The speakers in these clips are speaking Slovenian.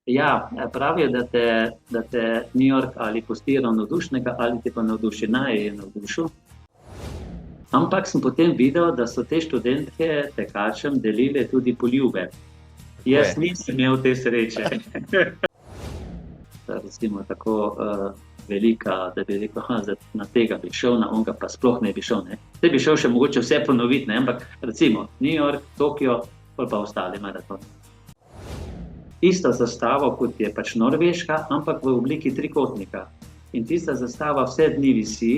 Ja, pravijo, da te New York ali pusti ravnodušnega ali te pa navduši. Naj je navdušil. Ampak sem potem videl, da so te študentke tekačem delile tudi poljube. Tako Jaz je. nisem imel te sreče. Recimo tako velika, da bi rekel, na tega bi šel, na onga pa sploh ne bi šel. Ne. Te bi šel še mogoče vse ponoviti, ne. Ampak recimo New York, Tokio, pol pa ostali maraton. Isto zastavo, kot je pač Norveška, ampak v obliki trikotnika. In tista zastava vse dni visi,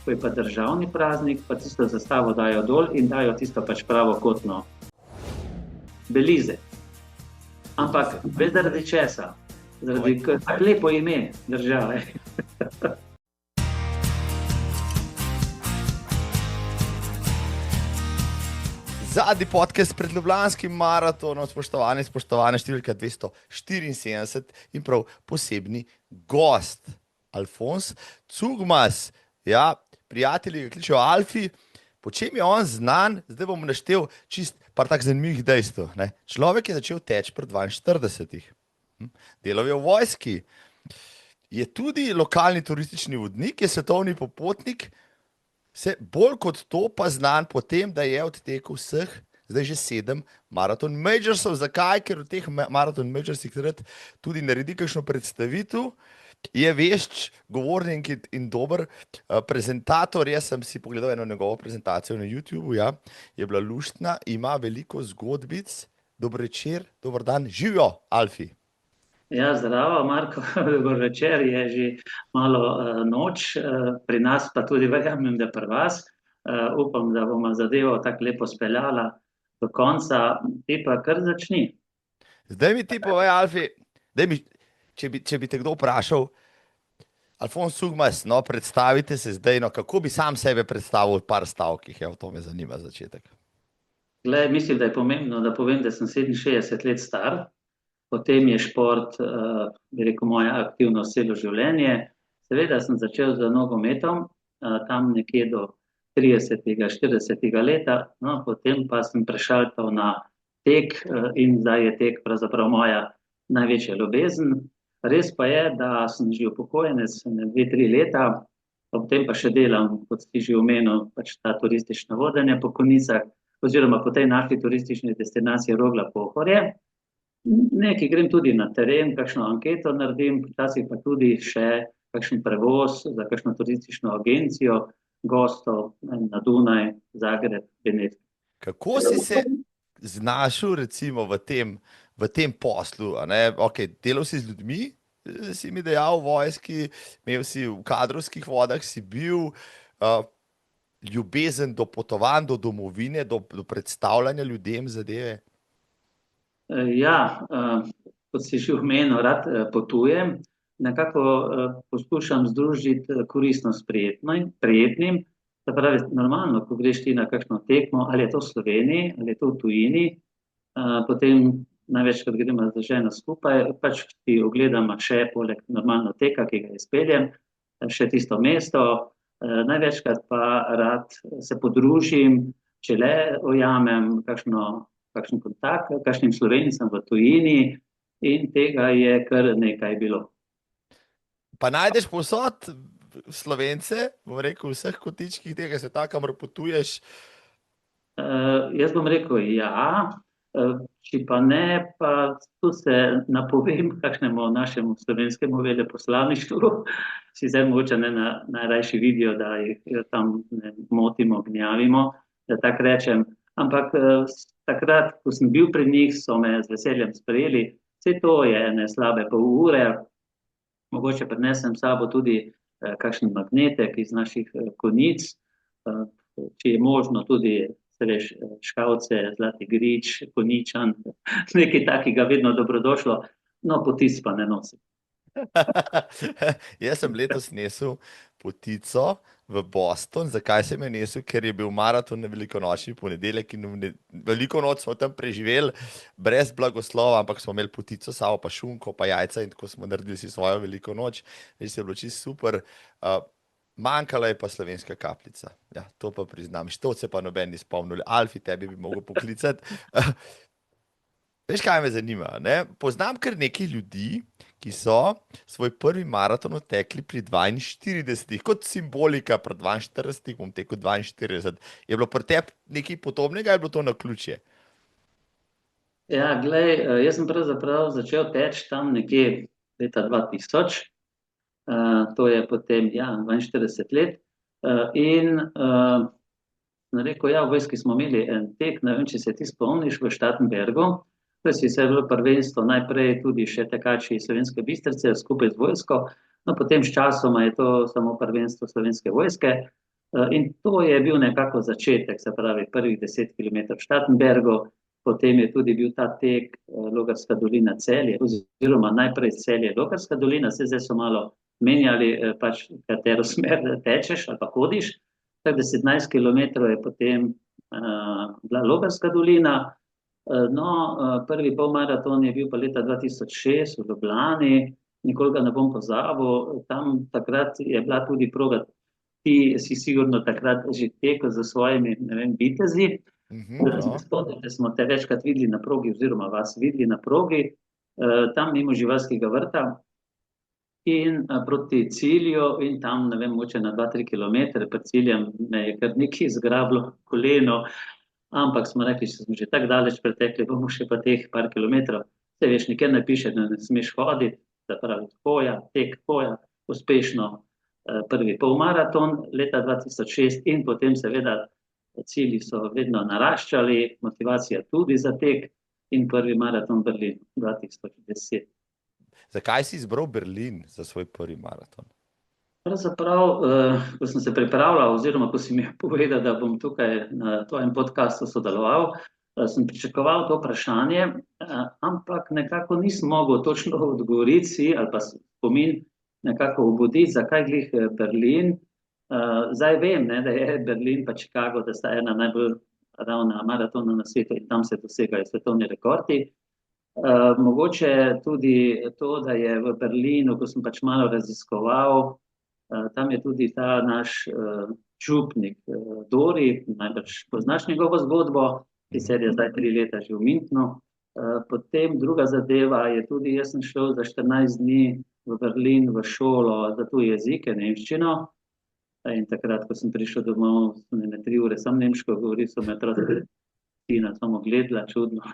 ko je pa državni praznik, pa tisto zastavo dajo dol in dajo tisto pač pravokotno. Belize. Ampak bez zaradi česa. Zaradi tako lepo ime države. Zadnji podcast pred Ljubljanskim maratonom, spoštovane številka 274 in prav posebni gost, Alfons Cugmas. Ja, prijatelji ga kličejo Alfi. Po čem je on znan? Zdaj bom naštel čist par tak zanimivih dejstev. Ne? Človek je začel teči pri 42. Delal je v vojski. Je tudi lokalni turistični vodnik, je svetovni popotnik, se bolj kot to pa znan po tem, da je odtekel vseh, zdaj že 7 maraton majorsov. Zakaj? Ker v teh maraton majorsih tudi naredi kakšno predstavitev. Je vešč govornik in dober prezentator. Jaz sem si pogledal eno njegovo prezentacijo na YouTubeu, ja. Je bila luštna, ima veliko zgodbic. Dober večer, dober dan, živijo, Alfi. Ja, zdravo, Marko, dober večer, je že malo noč, pri nas pa tudi verjamem, da pri vas. Upam, da bomo zadevo tako lepo speljala do konca, ti pa kar začni. Zdaj mi ti povej, Alfi, če bi te kdo vprašal, Alfons Cugmas, no, predstavite se zdaj, no, kako bi sam sebe predstavil v par stavkih, ja, to me zanima začetek. Glej, mislim, da je pomembno, da povem, da sem 67 let star, potem je šport, bi rekel, moja aktivnost celo življenje. Seveda sem začel z nogometom, tam nekje do 30. 40. leta, no, potem pa sem prešaltal na tek in zdaj je tek pravzaprav moja največja ljubezen. Res pa je, da sem že upokojenec 2-3 leta, ob tem pa še delam, kot si že omenil, pač ta turistična vodenja po konicah, oziroma po tej naši turistični destinaciji Rogla-Pohorje. Nekaj grem tudi na teren, kakšno anketo naredim, včasih pa tudi še kakšen prevoz za kakšno turistično agencijo, gostov na Dunaj, Zagreb, Benetk. Kako si se znašel recimo v tem poslu, a ne? Okay, delal si z ljudmi, si mi dejal v vojski, imel si v kadrovskih vodah, si bil ljubezen do potovanj, do domovine, do predstavljanja ljudem zadeve? Ja, kot si že omenil, rad potujem, nekako poskušam združiti koristno s prijetnim. Se pravi, normalno, ko greš ti na kakšno tekmo, ali je to v Sloveniji, ali je to v tujini, potem največkrat gremo z ženo skupaj, pač ti ogledamo še poleg normalno teka, ki ga izpeljem, še tisto mesto, največkrat pa rad se podružim, če le ujamem kakšen kontakt, kakšnim Slovencem v tujini, in tega je kar nekaj bilo. Pa najdeš povsod Slovence, bom rekel, v vseh kotičkih tega sveta, kamor potuješ? Jaz bom rekel ja, če pa ne, pa tu se napovem kakšnemu našemu slovenskemu veleposlaništvu, sicer mogoče ne najrajši vidijo, da jih tam motimo, gnjavimo, da tako rečem, ampak takrat, ko sem bil pri njih, so me z veseljem sprejeli, vse to je ene slabe pol ure, mogoče prinesem s sabo tudi kakšen magnetek iz naših konic, če je možno tudi Škavce, Zlati grič, Konjičan, nekaj takega vedno dobrodošlo, no potic pa ne nosim. Jaz sem letos nesel potico v Boston. Zakaj sem jo nesel? Ker je bil maraton na velikonočni ponedeljek in veliko noč smo tam preživeli brez blagoslova, ampak smo imeli potico, sabo pa šunko, pa jajca in tako smo naredili si svojo veliko noč. Res je bilo čisto super. Manjkala je pa slovenska kapljica. Ja, to pa priznam. Štovce pa noben ni spomnil. Alfi, tebi bi mogel poklicati. Veš, kaj me zanima? Ne? Poznam kar nekaj ljudi, ki so svoj prvi maraton odtekli pri 42, kot simbolika, pri 42, bom tekel 42. Je bilo pri tebi nekaj podobnega, ali je bilo to naključje? Ja, glej, jaz sem pravzaprav začel teči tam nekje leta 2000, to je potem, ja, 42 let. Sem rekel, ja, v vojski smo imeli en tek, ne vem, če se ti spomniš, v Štatenbergu. To je sicer bilo prvenstvo, najprej tudi še tekači Slovenske Bistrice skupaj z vojsko, no potem s časoma je to samo prvenstvo Slovenske vojske. In to je bil nekako začetek, se pravi prvih 10 km v Štatenbergu, potem je tudi bil ta tek Logarska dolina Celje, oziroma najprej Celje Logarska dolina, zdaj so malo menjali pač katero smer tečeš ali pa hodiš. Tak 17 km je potem bila Logarska dolina. No, prvi polmaraton je bil pa leta 2006 v Ljubljani, nikoli ga ne bom pozabil. Tam takrat je bila tudi proga, ti si sigurno takrat že tekel za svojimi, ne vem, vitezi. Spomnite, smo te večkrat videli na progi, oziroma vas videli na progi, tam mimo živalskega vrta in proti cilju, in tam, ne vem, moče na 2-3 km pred ciljem me je kar nekaj zgrabilo koleno, ampak smo rekli, če smo že tako daleč pretekli, bomo še pa teh par kilometrov. Saj veš, nikjer ne piše, da ne smeš hoditi, se pravi hoja, tek hoja, uspešno prvi polmaraton leta 2006 in potem seveda cilji so vedno naraščali, motivacija tudi za tek in prvi maraton Berlin 2010. Zakaj si izbral Berlin za svoj prvi maraton? Pravzaprav, ko sem se pripravljal, oziroma ko si mi povedal, da bom tukaj na tvojem podcastu sodeloval, sem pričakoval to vprašanje, ampak nekako nisem mogel točno odgovoriti si ali pa spomin nekako obuditi, zakaj glih Berlin. Zdaj vem, ne, da je Berlin pa Chicago, da sta ena najbolj ravna maratona na svetu in tam se dosegajo svetovni rekordi. Mogoče tudi to, da je v Berlinu, ko sem pač malo raziskoval, tam je tudi ta naš župnik Dori, najbrž poznaš njegovo zgodbo, sicer je zdaj 3 leta že v Münchnu. Potem druga zadeva je tudi, jaz sem šel za 14 dni v Berlin v šolo za tuje jezike, nemščino. In takrat, ko sem prišel domov, sem 3 ure sam nemško govoril, so me otroci samo gledala čudno.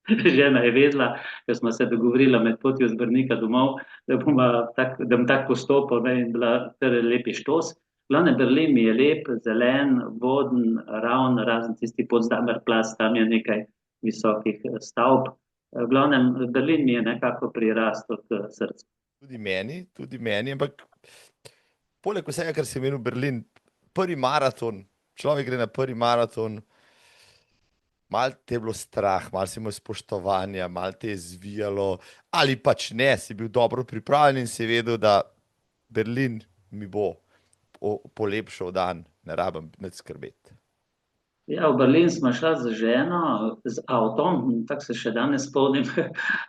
Žena je vedela, ker smo se dogovorila med potjo z Brnika domov, da bom tako postopal, ne, in bila kar lepi štos. Glavne Berlin mi je lep, zelen, voden, ravn, razen tisti Potsdamer Platz, tam je nekaj visokih stavb. V glavnem, Berlin mi je nekako prirastel k srcu. Tudi meni, ampak poleg vsega, kar si imel v Berlin, prvi maraton, človek gre na prvi maraton, malo te je bilo strah, malo si imel spoštovanja, malo te je zvijalo, ali pač ne, si bil dobro pripravljen in si vedel, da Berlin mi bo polepšal dan, ne rabim nič skrbeti. Ja, v Berlin smo šla z ženo, z avtom, tako se še danes spomnim,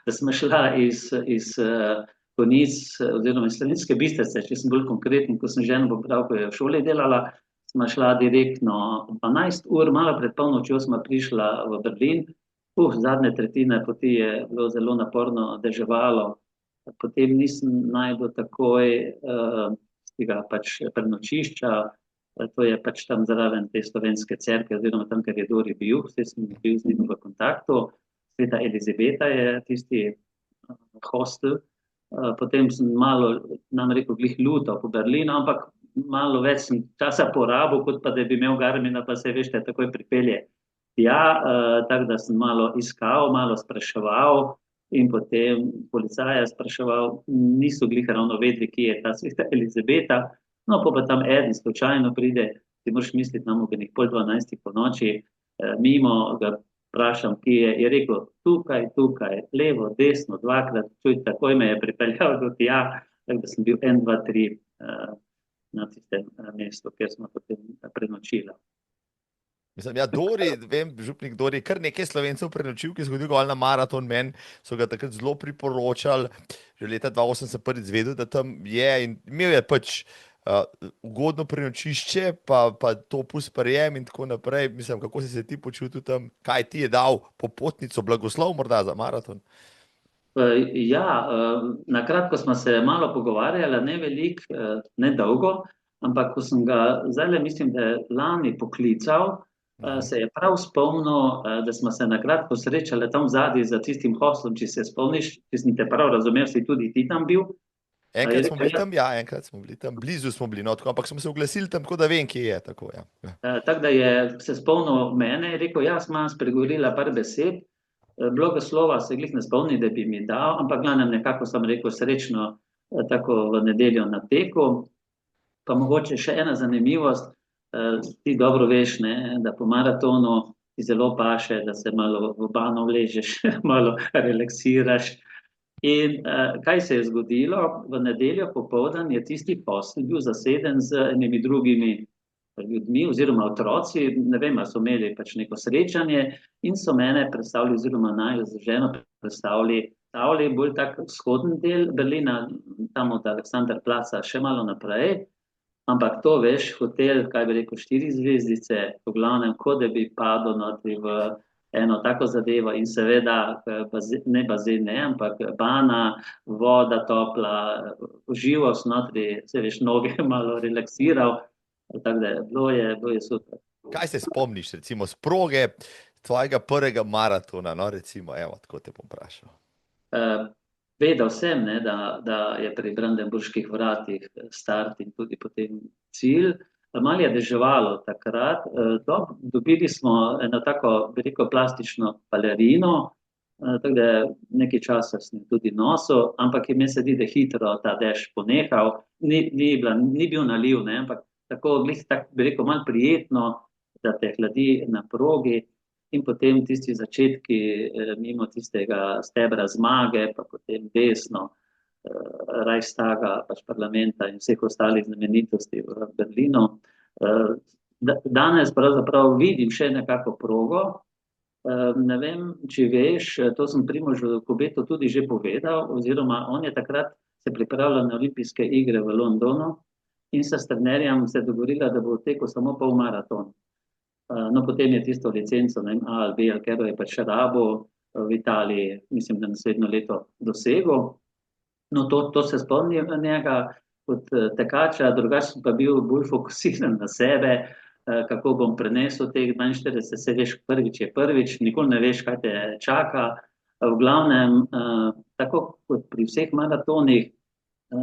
da smo šla iz Konic, oziroma iz Slovenske Bistrice, če sem bolj konkreten, ko sem ženo pobral, ko je v šoli delala, smo šla direktno 12 ur, malo pred polnočjo smo prišla v Berlin. Zadnje tretjine poti je bilo zelo naporno, deževalo, potem nisem našel takoj tega pač prenočišča, to je pač tam zraven te slovenske cerkve, oziroma tam, ker je Dori bil, vse sem bil z njim v kontaktu. Sveta Elizabeta je tisti hostel. Potem sem malo, nam rekel, glih lutal po Berlinu, ampak malo več sem časa porabil, kot pa da bi imel Garmina, pa se veš, takoj pripelje. Ja, tako da sem malo iskal, malo spraševal in potem policaja spraševal, niso glih ravno vedeli, kje je ta Sveta Elizabeta. No, pa tam eden slučajno pride, ti moraš misliti, nam ob 11:30 po noči, mimo ga vprašam, kje je rekel, tukaj, levo, desno, dvakrat, čuj, takoj me je pripeljal do tja, tako da sem bil 1, 2, 3 na tistem mestu, kjer smo potem prenočila. Mislim, ja, Dori, vem, župnik Dori, kar nekaj Slovencev prenočil, ki so hodili gor na maraton, meni so ga takrat zelo priporočali, že leta 2008 sem prvič izvedel, da tam je in imel je pač ugodno prenočišče, pa to sprejem in tako naprej. Mislim, kako si se ti počutil tam, kaj ti je dal popotnico, blagoslov morda za maraton? Ja, na kratko smo se malo pogovarjali, ne veliko, ne dolgo, ampak ko sem ga zdaj, mislim, da je lani poklical, se je prav spomnil, da smo se na kratko srečali tam zadnji za tistim hoslom, če se spomniš, če sem te prav razumel, si tudi ti tam bil. Enkrat smo bili tam, enkrat smo bili tam, blizu smo bili, no, tako, ampak smo se oglasili tam, tako da vem, kje je. Tako, ja. Tako da je se spomnil mene, je rekel, jaz imam spregovorila par besed, blagoslova se glih ne spomni, da bi mi dal, ampak glavnem nekako sem rekel srečno tako v nedeljo na teku. Pa mogoče še ena zanimivost, ti dobro veš, ne, da po maratonu ti zelo paše, da se malo v bano vležeš, malo relaksiraš. In kaj se je zgodilo? V nedeljo popoldan je tisti posel bil zaseden z enimi drugimi ljudmi oziroma otroci, ne vem, so imeli pač neko srečanje in so mene predstavili oziroma naj z ženo predstavili bolj tak vzhodni del Berlina, tam od Alexanderplatza še malo naprej, ampak to veš, hotel, kaj bi rekel, 4 zvezdice, v glavnem, kot da bi padel notri v eno tako zadevo in seveda ne bazen, ne, ampak bana, voda topla, uživost notri, se veš, noge malo relaksiral, tako da bilo je super. Kaj se spomniš, recimo, s proge tvojega prvega maratona, no, recimo, evo, tako te bom vprašal. Vedel sem, ne, da je pri Brandenburških vratih start in tudi potem cilj. Malo je deževalo takrat, dobili smo eno tako, bi rekel, plastično balerino, tako da nekaj časa sem tudi nosil, ampak mi se zdi, da hitro ta dež ponehal, ni bil naliv, ne, ampak tako, bi rekel, malo prijetno, da te hladi na progi in potem tisti začetki mimo tistega stebra zmage, pa potem desno Reichstaga, pač parlamenta in vseh ostalih znamenitosti v Berlinu. Danes pravzaprav vidim še nekako progo, ne vem, če veš, to sem Primožu Kobetu tudi že povedal, oziroma on je takrat se pripravljal na olimpijske igre v Londonu, in s trenerjem se dogovorila, da bo tekel samo pol maraton. No, potem je tisto licenco, ne vem, A ali B, ali katero je pač rabo v Italiji, mislim, da naslednjo leto dosegel. No, to se spomnim njega kot tekača, drugače pa bil bolj fokusiran na sebe, kako bom prenesel teh 42, se veš, prvič je prvič, nikoli ne veš, kaj te čaka. V glavnem, tako kot pri vseh maratonih,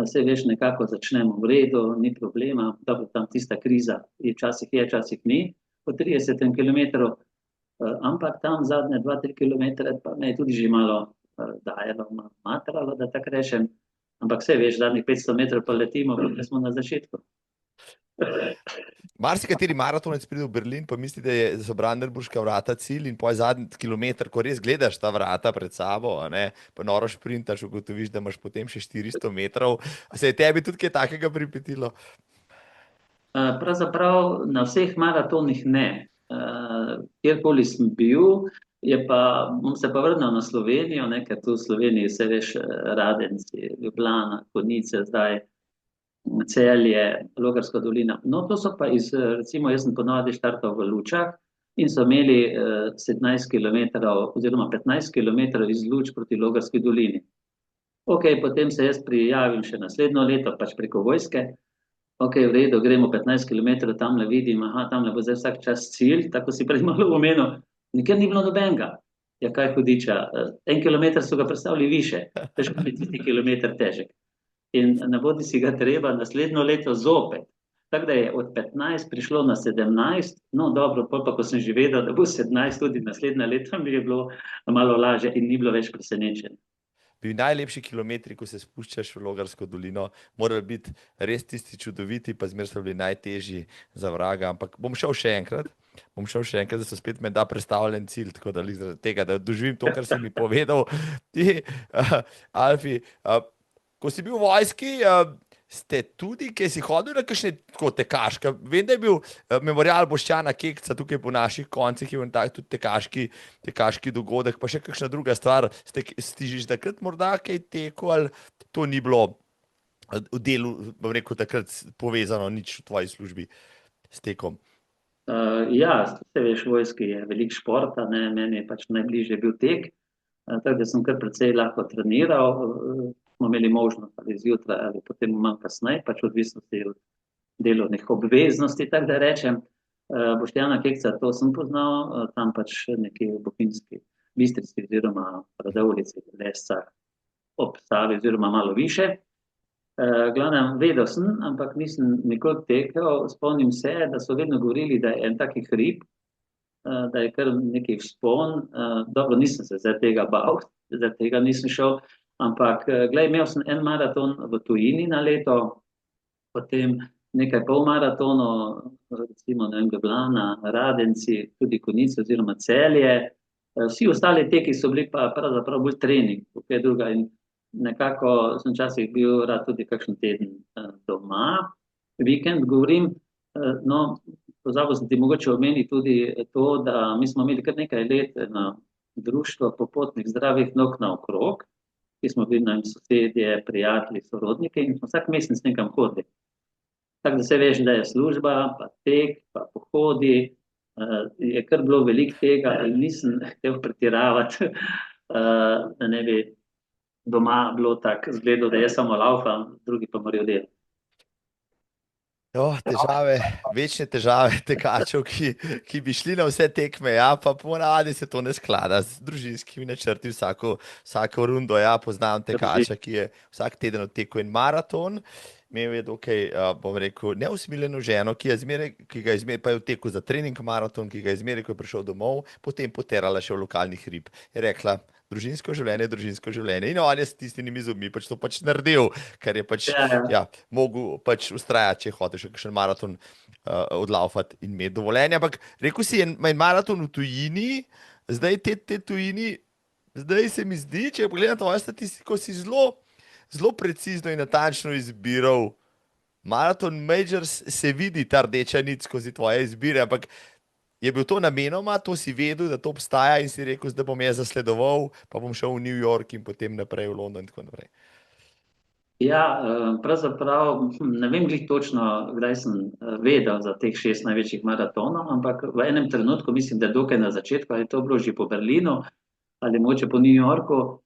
se veš, nekako začnemo v redu, ni problema, dobro, tam tista kriza včasih je, včasih ni, po 30 kilometrov, ampak tam zadnje 2-3 kilometre pa me je tudi že malo dajalo, matralo, da tako rečem, ampak vse veš, zadnjih 500 metrov pa letimo, pa smo na začetku. Marsikateri maratonec pride v Berlin, pa misli, da so Brandenburška vrata cilj in poj zadnji kilometer, ko res gledaš ta vrata pred sabo, ne, pa noro šprintaš, ugotoviš, da imaš potem še 400 metrov. A se je tebi tudi kaj takega pripetilo? Pravzaprav na vseh maratonih ne. Kjerkoli sem bil, bom se pa vrnil na Slovenijo, ne, ker tu v Sloveniji se veš, Radenci, Ljubljana, Konjice, zdaj Celje, Logarska dolina. No, to so pa recimo, jaz sem ponovadi štartal v Lučah in so imeli 17 kilometrov oziroma 15 kilometrov iz Luč proti Logarski dolini. Ok, potem se jaz prijavim še naslednjo leto, pač preko vojske. Ok, v redu, gremo 15 kilometrov, tamle vidim, tamle bo zdaj vsak čas cilj, tako si prej malo omenil, nikjer ni bilo nobenega. Ja, kaj hudiča, 1 kilometer so ga predstavili više, težko je tisti kilometer težek. In ne bodi si ga treba naslednjo leto zopet. Tako da je od 15 prišlo na 17, no dobro, pa ko sem že vedel, da bo 17 tudi naslednje leto, mi je bilo malo lažje in ni bilo več presenečenje. Bi najlepši kilometri, ko se spuščaš v Logarsko dolino, morali biti res tisti čudoviti, pa zmer so bili najtežji za vraga, ampak bom šel še enkrat, da so spet menda predstavljen cilj, tako da tega, da doživim to, kar si mi povedal. Ti, Alfi, ko si bil v vojski, ste tudi, kaj si hodil na kakšne tako tekaške, vem, da je bil memorial Boštjana Kekca tukaj po naših koncih, je bil tak tudi tekaški dogodek, pa še kakšna druga stvar, si že takrat morda kaj tekel, ali to ni bilo v delu, bom rekel, takrat povezano nič v tvoji službi s tekom? Ja, se veš, v vojski je veliko športa, ne, meni je pač najbližje bil tek, tako da sem kar precej lahko treniral, smo imeli možnost ali zjutraj ali potem manj kasneje, pač odvisnosti od delovnih obveznosti, tako da rečem. Boštjana Kekca, to sem poznal, tam pač nekje v Bohinjski Bistrici oziroma Radovljici, Lescah ob Savi oziroma malo više. Glavnem, vedel sem, ampak nisem nikoli tekel. Spomnim se, da so vedno govorili, da je en taki hrib, da je kar neki vzpon. Dobro, nisem se zdaj tega bal, zdaj tega nisem šel, ampak glej, imel sem en maraton v tujini na leto, potem nekaj polmaratonov, recimo ne vem, Ljubljana, Radenci, tudi Konjice oziroma Celje. Vsi ostali teki so bili pa pravzaprav bolj trening, kaj druga. In nekako sem včasih bil rad tudi kakšen teden doma, vikend govorim, no, pozabil sem ti mogoče omeniti tudi to, da mi smo imeli kar nekaj let na društvo popotnih zdravih nog naokrog, ki smo bili nam sosedje, prijatelji, sorodniki in smo vsak mesec nekam hodili. Tako da se veš, da je služba, pa tek, pa pohodi, je kar bilo veliko tega in nisem hotel pretiravati, da ne bi doma bilo tako zgledo, da jaz samo laufam, drugi pa morajo delati. Težave, večne težave tekačev, ki bi šli na vse tekme, ja, pa ponavadi se to ne sklada z družinskimi načrti vsako rundo. Ja, poznam tekača, ki je vsak teden odtekel en maraton, imel je dokaj, bom rekel, neusmiljeno ženo, ki ga je zmeraj, pa je odtekel za trening maraton, ki ga je zmeraj, ko je prišel domov, potem poterala še v lokalni hrib. Je rekla, družinsko življenje. In on je s tistimi zobmi pač to pač naredil, ker je pač mogel pač vztrajati, če hoče še kakšen maraton odlaufati in imeti dovoljenje. Ampak rekel si, en maraton v tujini, zdaj te tujini, zdaj se mi zdi, če pogledam tvojo statistiko, si zelo precizno in natančno izbiral. Maraton Majors se vidi ta rdeča nit skozi tvoje izbire, ampak je bil to namenoma, to si vedel, da to obstaja in si rekel, da bom jaz zasledoval, pa bom šel v New York in potem naprej v London in tako naprej. Ja, pravzaprav ne vem glih točno, kdaj sem vedel za teh 6 največjih maratonov, ampak v enem trenutku, mislim, da dokaj na začetku, ali je to bilo že po Berlinu ali mogoče po New Yorku,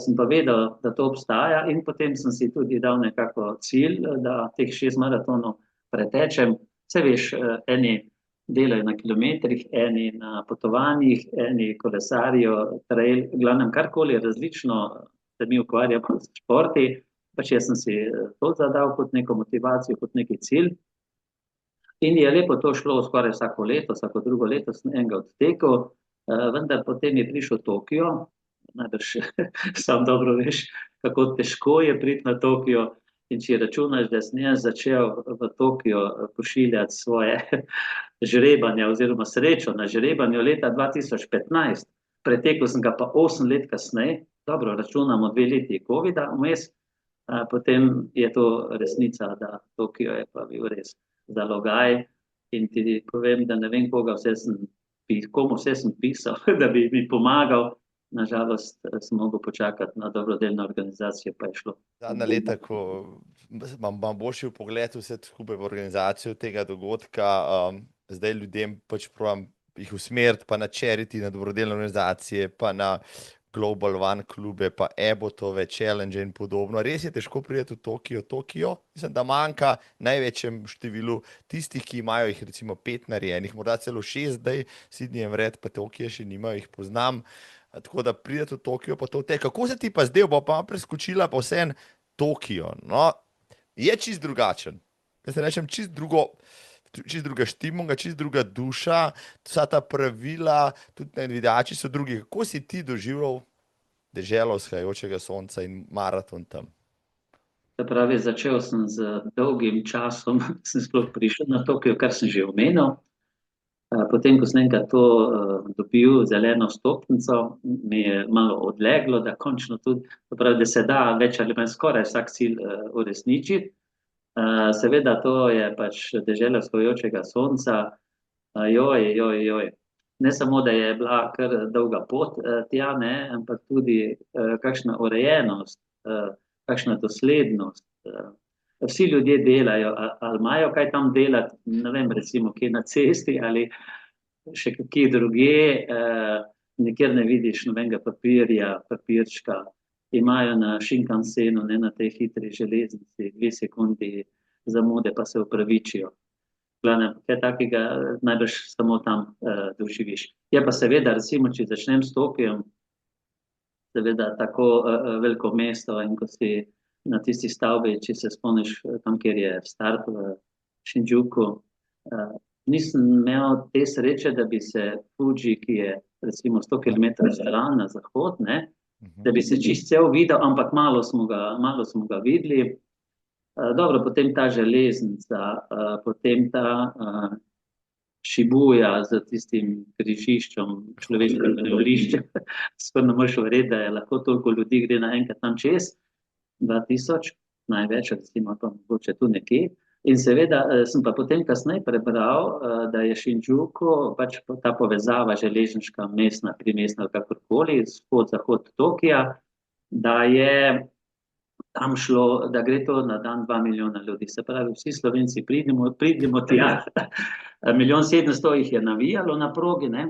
sem pa vedel, da to obstaja in potem sem si tudi dal nekako cilj, da teh 6 maratonov pretečem. Vse veš, eni delajo na kilometrih, eni na potovanjih, eni kolesarijo, trail, glavnem karkoli različno, se mi ukvarjamo s športi, pač jaz sem si to zadal kot neko motivacijo, kot neki cilj. In je lepo to šlo skoraj vsako leto, vsako drugo leto sem enega odtekel, vendar potem je prišel Tokio, najbrž sam dobro veš, kako težko je priti na Tokio. In če računaš, da sem jaz začel v Tokio pošiljati svoje žrebanja oziroma srečo na žrebanju leta 2015, pretekel sem ga pa 8 let kasneje, dobro, računamo 2 leti covida vmes, potem je to resnica, da Tokio je pa bil res zalogaj in ti povem, da ne vem, komu vse sem pisal, da bi mi pomagal. Nažalost, sem mogel počakati na dobrodelno organizacijo, pa je šlo. Zadnja leta, ko imam boljši vpogled vse skupaj v organizacijo tega dogodka, zdaj ljudem pač probam jih usmeriti, pa na charity, na dobrodelne organizacije, pa na Global One klube, pa Abbotove challenge in podobno. Res je težko priti v Tokio. Mislim, da manjka največjem številu tistih, ki imajo jih recimo 5 narejenih, morda celo 6 zdaj, Sydney vred, pa Tokio še nimajo, jih poznam. Tako da pridete v Tokio, pa to te. Kako se ti pa zdaj, bo pa preskočila pa vseeno Tokio? No, je čist drugačen. Jaz se rečem, čist druga štimunga, čist druga duša, vsa ta pravila, tudi navijači so drugi. Kako si ti doživel deželo vzhajajočega sonca in maraton tam? Se pravi, začel sem z dolgim časom, sem sploh prišel na Tokio, kar sem že omenil. Potem, ko sem enkrat to dobil zeleno stopnico, mi je malo odleglo, da končno tudi, pravi, da se da več ali manj skoraj vsak cilj uresničiti. Seveda to je pač dežela vzhajajočega sonca, joj. Ne samo, da je bila kar dolga pot tja, ne, ampak tudi kakšna urejenost, kakšna doslednost, vsi ljudje delajo, ali imajo kaj tam delati, ne vem, recimo, kje na cesti ali še kje drugje, nikjer ne vidiš nobenega papirja, papirčka, imajo na Shinkansenu, ne na tej hitri železnici, 2 sekundi zamude, pa se upravičijo. Glavnem, kaj takega najbrž samo tam doživiš. Je pa seveda, recimo, če začnem s Tokijem, seveda tako veliko mesto in ko si na tisti stavbi, če se spomniš tam, kjer je start v Shinjuku, nisem imel te sreče, da bi se Fuji, ki je recimo 100 km stran na zahod, ne, da bi se čist cel videl, ampak malo smo ga videli. Dobro, potem ta železnica, potem ta Šibuja z tistim križiščem, človeškim križiščem, skoro ne moreš verjeti, da je lahko toliko ljudi gre naenkrat tam čez, 2000, največ, recimo pa mogoče tu nekje. In seveda sem pa potem kasneje prebral, da je Shinjuku pač ta povezava železniška, mestna, primestna, kakorkoli, vzhod-zahod Tokija, da je tam šlo, da gre to na dan 2 milijona ljudi. Se pravi, vsi Slovenci pridemo tja. 1.700.000 jih je navijalo na progi, ne.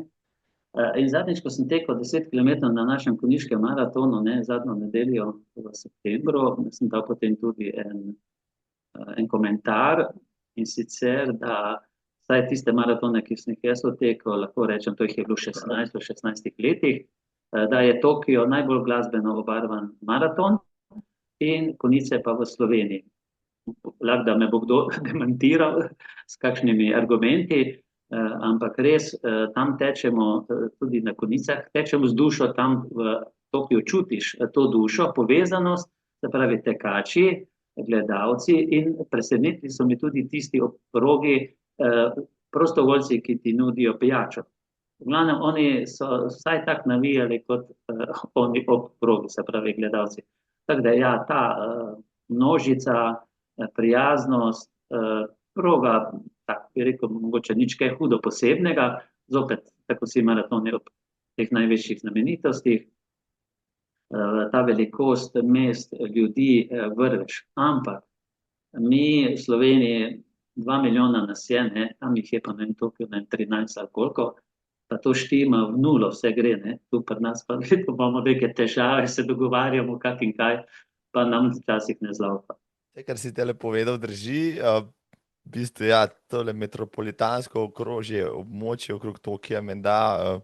In zadnjič, ko sem tekel 10 km na našem konjiškem maratonu, ne, zadnjo nedeljo v septembru, sem dal potem tudi en komentar, in sicer, da vsaj tiste maratone, ki sem jih jaz odtekel, lahko rečem, to jih je bilo 16 v 16 letih, da je Tokio najbolj glasbeno obarvan maraton in Konjice pa v Sloveniji. Lahko, da me bo kdo demantiral s kakšnimi argumenti, ampak res tam tečemo, tudi na Konjicah, tečemo z dušo, tam v Tokiju čutiš to dušo, povezanost, se pravi tekači, gledalci, in presenetili so mi tudi tisti ob progi prostovoljci, ki ti nudijo pijačo. V glavnem, oni so vsaj tako navijali kot oni ob progi, se pravi gledalci. Tako da ja, ta množica, prijaznost, proga, tako bi rekel, mogoče nič kaj hudo posebnega, zopet tako vsi maratoni ob teh največjih znamenitostih, ta velikost mest, ljudi vrveš, ampak mi v Sloveniji 2 milijona nas je, ne, tam jih je pa na Tokiju 13 ali koliko, pa to štima v nulo, vse gre, ne, tu pri nas pa imamo neke težave, se dogovarjamo kak in kaj, pa nam včasih ne zlaupa. Vse, kar si tele povedal, drži. V bistvu, ja, tole metropolitansko okrožje, območje okrog Tokija menda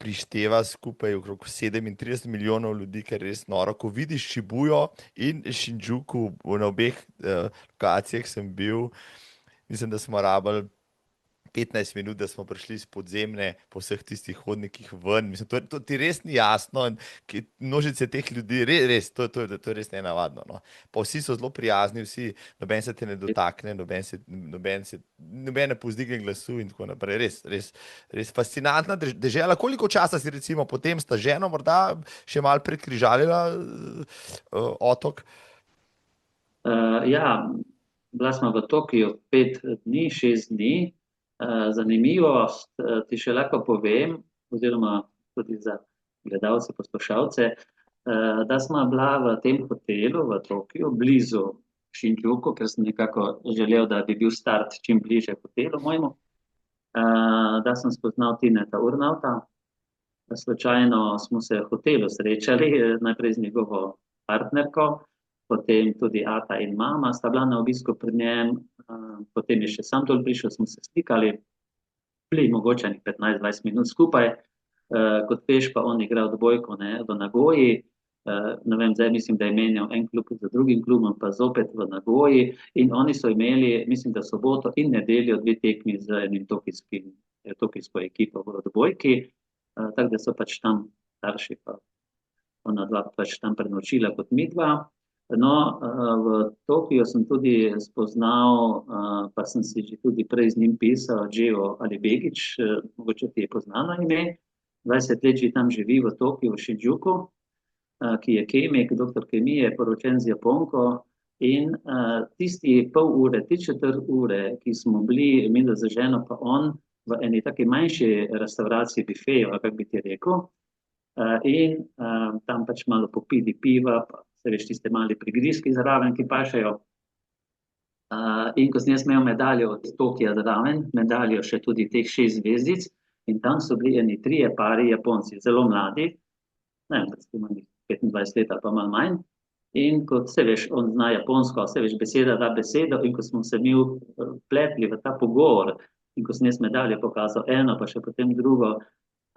prišteva skupaj okrog 37 milijonov ljudi, kar je res noro. Ko vidiš Šibujo in Shinjuku, na obeh lokacijah sem bil, mislim, da smo rabili 15 minut, da smo prišli iz podzemne po vseh tistih hodnikih ven. Mislim, to ti res ni jasno. Množice teh ljudi, to je res nenavadno. No. Pa vsi so zelo prijazni, vsi, noben se te ne dotakne, noben ne povzdigne glasu in tako naprej. Res fascinantna dežela. Koliko časa si recimo potem s ta ženo morda še malo prekrižalila otok? Ja, bila smo v Tokiju 5 dni, 6 dni. Zanimivost ti še lahko povem, oziroma tudi za gledalce, poslušalce, da smo bila v tem hotelu v Tokiju, blizu Shinjuku, ker sem nekako želel, da bi bil start čim bliže hotelu mojemu, da sem spoznal Tineta Urnauta. Slučajno smo se v hotelu srečali, najprej z njegovo partnerko, potem tudi ata in mama sta bila na obisku pri njem, potem je še sam dol prišel, smo se slikali, bili mogoče 15-20 minut skupaj, kot veš pa on igra odbojko, ne, v Nagoji, ne vem, zdaj mislim, da je menjal en klub za drugim klubom, pa zopet v Nagoji, in oni so imeli, mislim, da soboto in nedeljo 2 tekmi z enim tokijsko ekipo v odbojki, tako da so pač tam starši, pa ona dva pač tam prenočila kot midva. No, v Tokiju sem tudi spoznal, pa sem si že tudi prej z njim pisal, Dževo Alibegić, mogoče ti je poznano ime, 20 let že tam živi v Tokiju, v Shinjuku, ki je kemik, doktor kemije, poročen z Japonko, in tisti pol ure, 3/4 ure, ki smo bili, midva z ženo pa on, v eni taki manjši restavraciji, bifeju, ali kak bi ti rekel, in tam pač malo popili piva, pa se veš, tiste mali prigrizki zraven, ki pašejo. In ko sem jaz imel medaljo od Tokija zraven, medaljo še tudi teh 6 zvezdic, in tam so bili eni 3 pari Japonci, zelo mladi, ne vem, da so imeli 25 let ali pa malo manj. In kot se veš, on zna japonsko, se veš, beseda da besedo, in ko smo se mi vpletli v ta pogovor, in ko sem jaz medaljo pokazal eno, pa še potem drugo,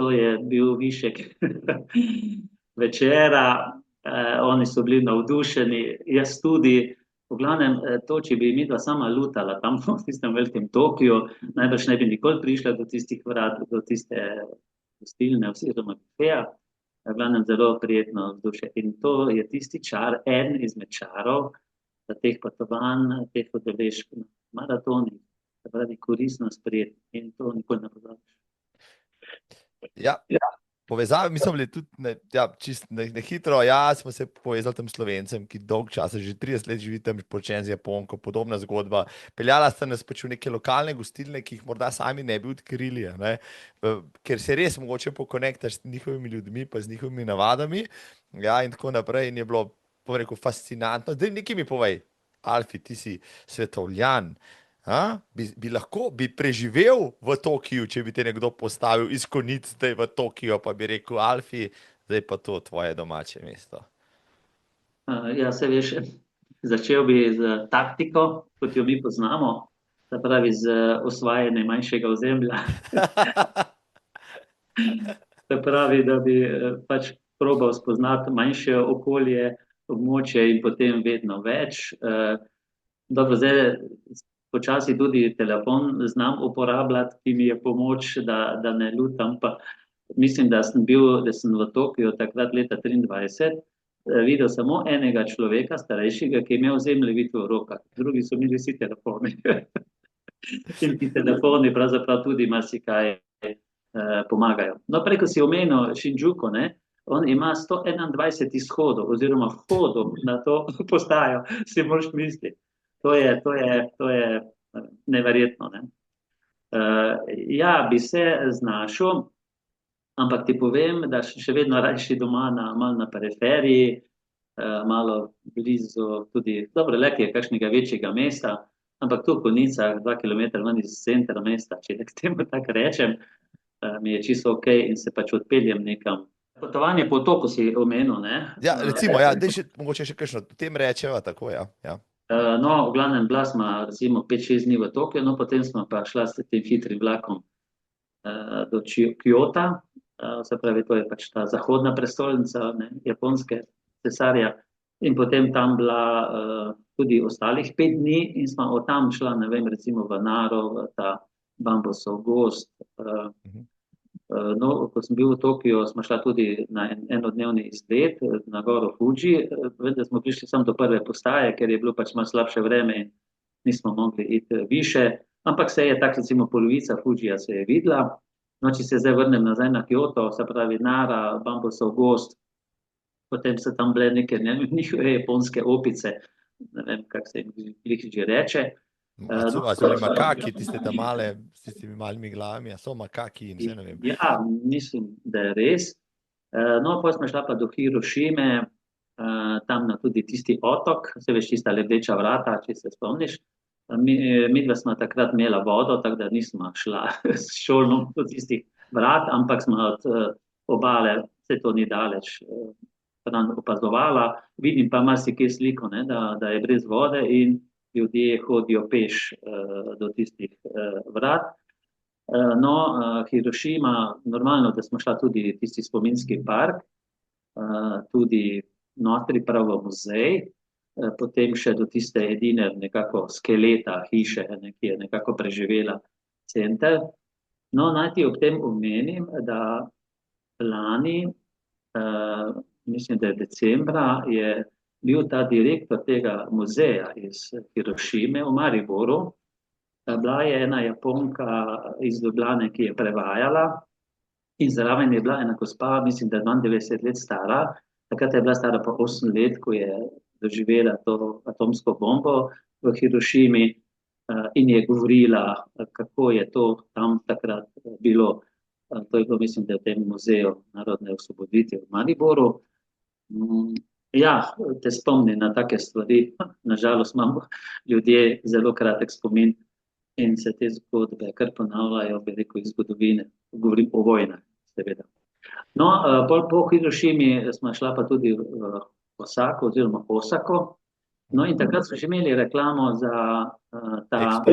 to je bil višek večera, oni so bili navdušeni, jaz tudi. V glavnem, to, če bi midva sama lutala tam v tistem velikem Tokiju, najbrž ne bi nikoli prišla do tistih vrat, do tiste gostilne oziroma kafeja. V glavnem, zelo prijetno vzdušje. In to je tisti čar, eden izmed čarov teh potovanj, teh udeležb na maratonih, se pravi koristno sprejeti, in to nikoli ne pozabiš. Ja, povezave mi smo bili tudi čist nehitro. Smo se povezali tam s Slovencem, ki dolg časa, že 30 let živi tam, počen z Japonko, podobna zgodba. Peljala sta nas pač v neke lokalne gostilne, ki jih morda sami ne bi odkrili, ne? Ker se res mogoče pokonektaš s njihovimi ljudmi, pa z njihovimi navadami, in tako naprej. In je bilo, bom rekel, fascinantno. Zdaj nekaj mi povej, Alfi, ti si svetovljan. Bi preživel v Tokiju, če bi te nekdo postavil iz konic zdaj v Tokiju, pa bi rekel, Alfi, zdaj pa to tvoje domače mesto. Ja, se veš, začel bi z taktiko, kot jo mi poznamo, se pravi z osvajanjem manjšega ozemlja. Se pravi, da bi pač probal spoznati manjše okolje, območje in potem vedno več. Dobro, zdaj počasi tudi telefon znam uporabljati, ki mi je pomoč, da ne lutam. Pa mislim, da sem v Tokiju takrat leta 23, videl samo enega človeka, starejšega, ki je imel zemljevid v rokah. Drugi so imeli vsi telefoni. In ti telefoni pravzaprav tudi marsikaj pomagajo. No, prej, ko si omenil Shinjuku, ne, on ima 121 izhodov oziroma vhodov na to postajo, si moraš misliti. To je neverjetno, ne. Ja, bi se znašel, ampak ti povem, da še vedno rajši doma malo na periferiji, malo blizu tudi, dobro, Lek je kakšnega večjega mesta, ampak tu v Konjicah, 2 kilometra ven iz centra mesta, če k temu tako rečem, mi je čisto okej in se pač odpeljem nekam. Potovanje po otoku si omenil, ne? Ja, recimo, mogoče še kakšno, tem rečeva tako, ja. No, v glavnem bila sva recimo 5-6 dni v Tokiju, no, potem smo pa šla s tem hitrim vlakom do Kjota, se pravi, to je pač ta zahodna prestolnica, ne, japonske cesarja, in potem tam bila tudi ostalih 5 dni in sva od tam šla, ne vem, recimo v Naro, v ta bambusov gozd. No, ko sem bil v Tokiju, smo šla tudi na enodnevni izlet na goro Fuji, vendar smo prišli samo do prve postaje, ker je bilo pač malo slabše vreme in nismo mogli iti više, ampak se je tako recimo polovica Fujija se je videla. No, če se zdaj vrnem nazaj na Kyoto, se pravi Nara, bambusov gozd, potem so tam bile neke njihove japonske opice, ne vem, kako se jih že reče. A so bili makaki, tiste tam male, s tistimi malimi glavami, a so makaki in vse, ne vem. Ja, mislim, da je res. No, potem smo šla pa do Hirošime, tam na tudi tisti otok, se veš, tista lebdeča vrata, če se spomniš. Midva smo takrat imela vodo, tako da nismo šla s šolnom do tistih vrat, ampak smo od obale, vse to ni daleč, opazovala. Vidim pa marsikaj sliko, ne, da je brez vode in ljudje hodijo peš do tistih vrat. No, Hirošima, normalno, da smo šla tudi tisti spominski park, tudi notri prav v muzej, potem še do tiste edine nekako skeleta hiše, ki je nekako preživela center. No, naj ti ob tem omenim, da lani, mislim, da je decembra, je bil ta direktor tega muzeja iz Hirošime v Mariboru. Bila je ena Japonka iz Ljubljane, ki je prevajala, in zraven je bila ena gospa, mislim, da je 92 let stara, takrat je bila stara pa 8 let, ko je doživela to atomsko bombo v Hirošimi, in je govorila, kako je to tam takrat bilo. To je bilo, mislim, da v tem muzeju narodne osvoboditve v Mariboru. Ja, te spomni na take stvari. Nažalost imamo ljudje zelo kratek spomin in se te zgodbe kar ponavljajo, bi rekel, iz zgodovine. Govorim o vojnah, seveda. No, pol po Hirošimi smo šla pa tudi v Osako oziroma Osako. No in takrat so že imeli reklamo za ta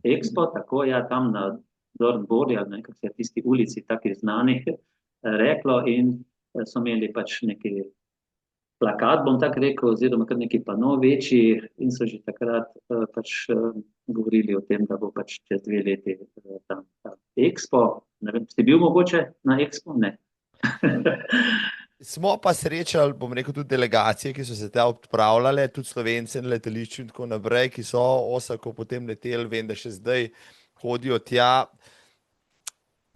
Expo, tako ja, tam na Dornborju, ali nekaj se je tisti ulici takih znanih reklo in so imeli pač neki plakat, bom tako rekel, oziroma kar neki pano večji in so že takrat pač govorili o tem, da bo pač čez 2 leti tam ta Expo. Ne vem, ste bil mogoče na Expo? Ne. Smo pa srečali, bom rekel, tudi delegacije, ki so se tja odpravljale, tudi Slovence na letališču in tako naprej, ki so Osako potem leteli, vem, da še zdaj hodijo tja.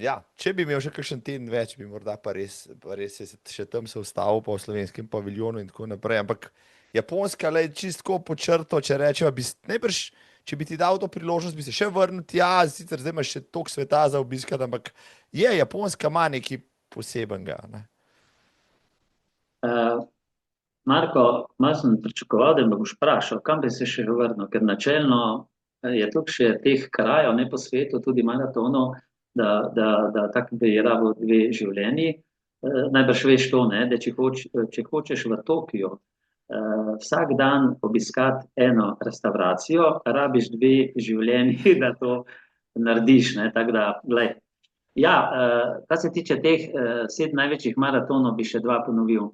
Ja, če bi imel še kakšen teden več, bi morda pa res še tam se ustavil pa v slovenskem paviljonu in tako naprej, ampak Japonska je čistko po črto, če rečeva, najbrž, če bi ti dal to priložnost, bi se še vrnil tja, sicer zdaj imaš še toliko sveta za obiskati, ampak Japonska ima nekaj posebenega, ne? Marko, malo sem pričakoval, da me boš vprašal, kam bi se še vrnil, ker načelno je toliko še teh krajev, ne po svetu, tudi maratonov, da tako bi rabil 2 življenji. Najbrž veš to, ne, da če hočeš v Tokio vsak dan obiskati eno restavracijo, rabiš 2 življenji, da to narediš, ne, tako da, glej. Ja, kar se tiče teh 7 največjih maratonov, bi še 2 ponovil.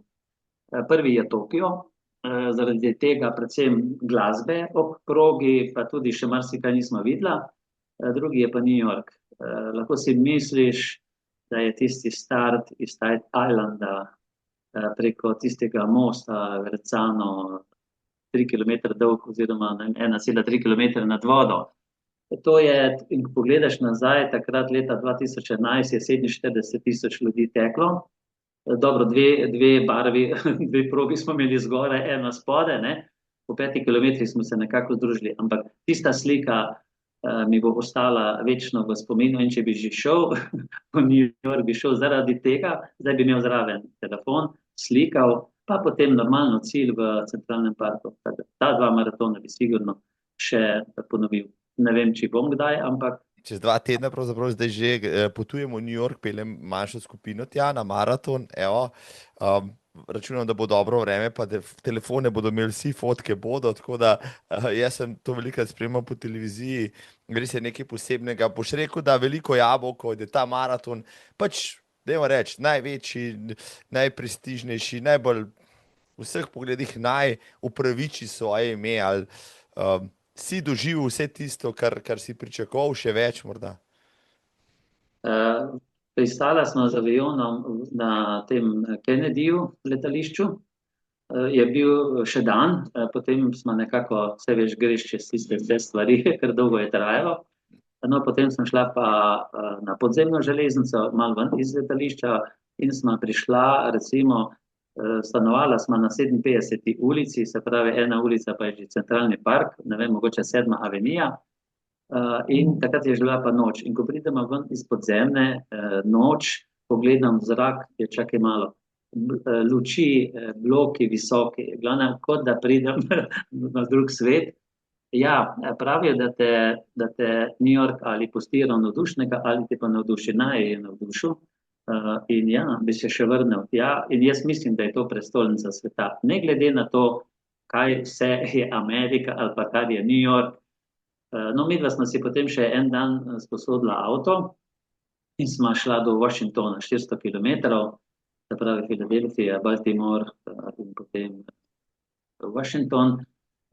Prvi je Tokio, zaradi tega predvsem glasbe ob progi, pa tudi še marsikaj nismo videla. Drugi je pa New York. Lahko si misliš, da je tisti start iz Tide Islanda preko tistega mosta Vercano 3 km dolg oziroma 1,3 km nad vodo. To je, in ko pogledaš nazaj, takrat leta 2011 je 47 000 ljudi teklo. Dobro, 2 barvi, 2 progi smo imeli zgoraj, ena spodaj, ne. Po 5 kilometrih smo se nekako združili, ampak tista slika mi bo ostala večno v spominu in če bi že šel v New York, bi šel zaradi tega, zdaj bi imel zraven telefon, slikal, pa potem normalno cilj v Centralnem parku. Ta 2 maratona bi sigurno še ponovil. Ne vem, če bom kdaj, ampak čez 2 tedna pravzaprav zdaj že potujemo v New York, peljem manjšo skupino tja na maraton, evo, računam, da bo dobro vreme, pa da telefone bodo imeli vsi, fotke bodo, tako da jaz sem to velikokrat spremljal po televiziji, res je nekaj posebnega. Boš rekel, da veliko jabolko, da je ta maraton, pač, dajmo reči, največji, najprestižnejši, najbolj v vseh pogledih upraviči svoje ime, ali si doživel vse tisto, kar si pričakoval, še več morda? Pristala smo z avionom na tem Kennedyju letališču. Je bil še dan, potem smo nekako, vse veš, greš čez tiste vse stvari, ker dolgo je trajalo. No, potem sem šla pa na podzemno železnico, malo ven iz letališča in smo prišla, recimo, stanovala smo na 57. ulici, se pravi, ena ulica pa je že Centralni park, ne vem, mogoče 7. avenija. In takrat je bila pa noč. In ko pridemo ven iz podzemne, noč, pogledam v zrak, je čakaj malo. Luči, bloki visoki, glavno, kot da pridem na drug svet. Ja, pravijo, da te New York ali pusti ravnodušnega, ali te pa navduši. Naj je navdušil. In ja, bi se še vrnil tja. In jaz mislim, da je to prestolnica sveta. Ne glede na to, kaj vse je Amerika ali pa kaj je New York. No, midva smo si potem še en dan sposodila avto in smo šla do Washingtona, 400 kilometrov, se pravi Filadelfija, Baltimore in potem Washington.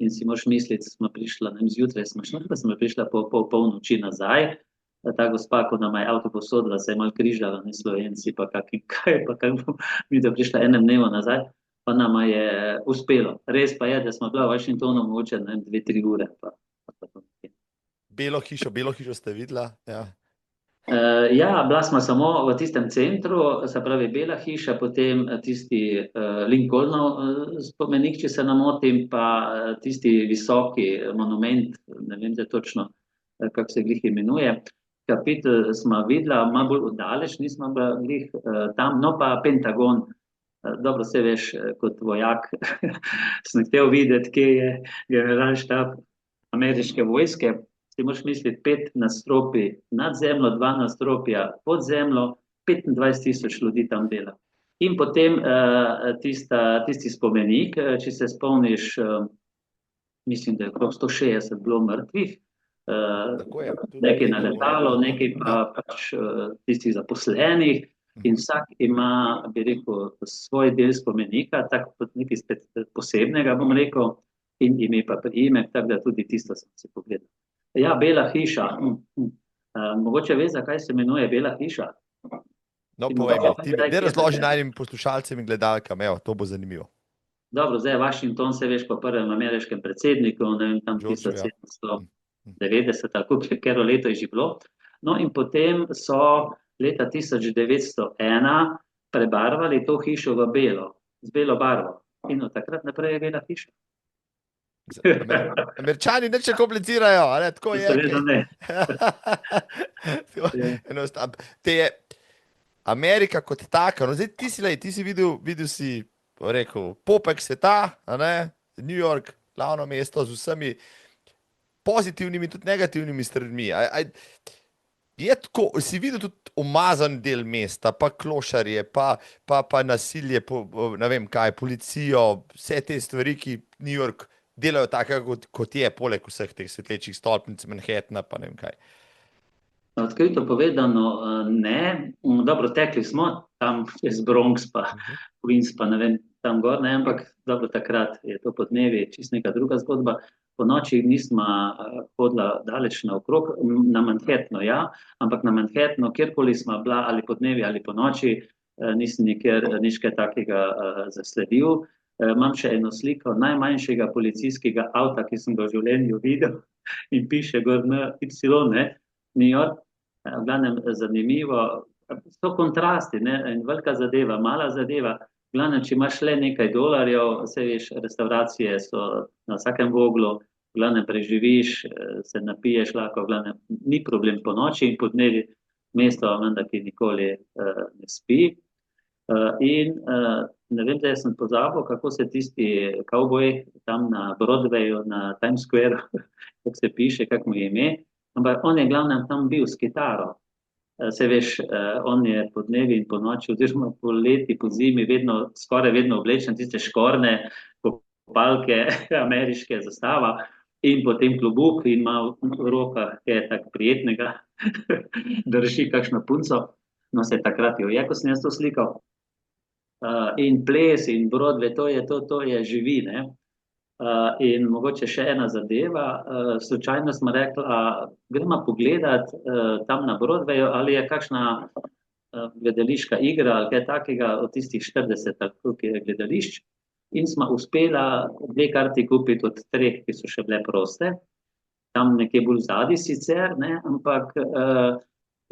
In si moraš misliti, smo prišla, ne vem, zjutraj smo šli, pa smo prišla po polnoči nazaj. Ta gospa, ko nam je avto posodila, se je malo križala, ne, Slovenci, pa kaj bomo mi da prišla enem dnevu nazaj, pa nama je uspelo. Res pa je, da smo bila v Washingtonu mogoče, ne vem, 2-3 ure. Belo hišo ste videla? Ja. Ja, bila smo samo v tistem centru, se pravi Bela hiša, potem tisti Lincolnov spomenik, če se ne motim, pa tisti visoki monument, ne vem zdaj točno, kako se glih imenuje. Kapitol smo videla, malo bolj oddaleč, nismo bili tam, no pa Pentagon, Dobro, se veš, kot vojak, sem hotel videti, kje je generalštab ameriške vojske. Si moraš misliti, 5 nadstropij nad zemljo, 2 nadstropja pod zemljo, 25.000 ljudi tam dela. In potem tisti spomenik, če se spomniš, mislim, da je okrog 160 bilo mrtvih, nekaj na letalo, nekaj pa pač tistih zaposlenih, in vsak ima, bi rekel, svoj del spomenika, tako nekaj posebnega, bom rekel, in ime pa priimek, tako da tudi tisto sem si pogledal. Ja, Bela hiša. Mogoče veš, zakaj se imenuje Bela hiša? No, povej mi, ti razloži najnim poslušalcem in gledalkam, evo, to bo zanimivo. Dobro, zdaj Washington se veš po prvem ameriškem predsedniku, ne vem, tam 1790, tako katero leto je že bilo. No in potem so leta 1901 prebarvali to hišo v belo, z belo barvo. In od takrat naprej je Bela hiša. Američani nič ne komplicirajo, ali tako je? Seveda ne. Te je Amerika kot taka, no zdaj ti si videl si, rekel, popek sveta, New York, glavno mesto z vsemi pozitivnimi, tudi negativnimi stranmi. Je tako, si videl tudi umazan del mesta, pa klošarje, pa nasilje, ne vem kaj, policijo, vse te stvari, ki New York delajo tako, kot je, poleg vseh teh svetlečih stolpnic, Manhattana, pa ne vem kaj. Odkrito povedano, ne. Dobro, tekli smo tam čez Bronx, pa Queens, pa ne vem, tam gor, ne, ampak dobro, takrat je to podnevi, čisto neka druga zgodba. Po noči nismo hodila daleč naokrog, na Manhattanu, ja, ampak na Manhattanu, kjerkoli smo bila, ali podnevi ali po noči, nisem nikjer nič kaj takega zasledil. Imam še eno sliko najmanjšega policijskega avta, ki sem ga v življenju videl, in piše gor NY, ne, New York. V glavnem zanimivo, so kontrasti, ne, in velika zadeva, mala zadeva. V glavnem, če imaš le nekaj dolarjev, se veš, restauracije so na vsakem voglu, v glavnem preživiš, se napiješ lahko, v glavnem ni problem po noči in podnevi mesto, menda, ki nikoli ne spi. In ne vem, da sem pozabil, kako se tisti kavboj tam na Broadwayu, na Times Square, kako se piše, kako mu je ime, ampak on je glavnem tam bil s kitaro. Se veš, on je po dnevi in po noči, oziroma po leti, po zimi, skoraj vedno oblečen, tiste škorne, kopalke, ameriške zastava, in potem klobuk in ima v rokah, ki je tako prijetnega, drži kakšno punco. No, se takrat jo je, ko sem jaz to slikal. In ples in Broadway, to je živi, ne. In mogoče še ena zadeva, slučajno smo rekla, gremo pogledat tam na Broadwayu, ali je kakšna gledališka igra ali kaj takega od tistih 40 ali koliko je gledališč, in smo uspela 2 karti kupiti od 3, ki so še bile proste, tam nekje bolj zadaj sicer, ne, ampak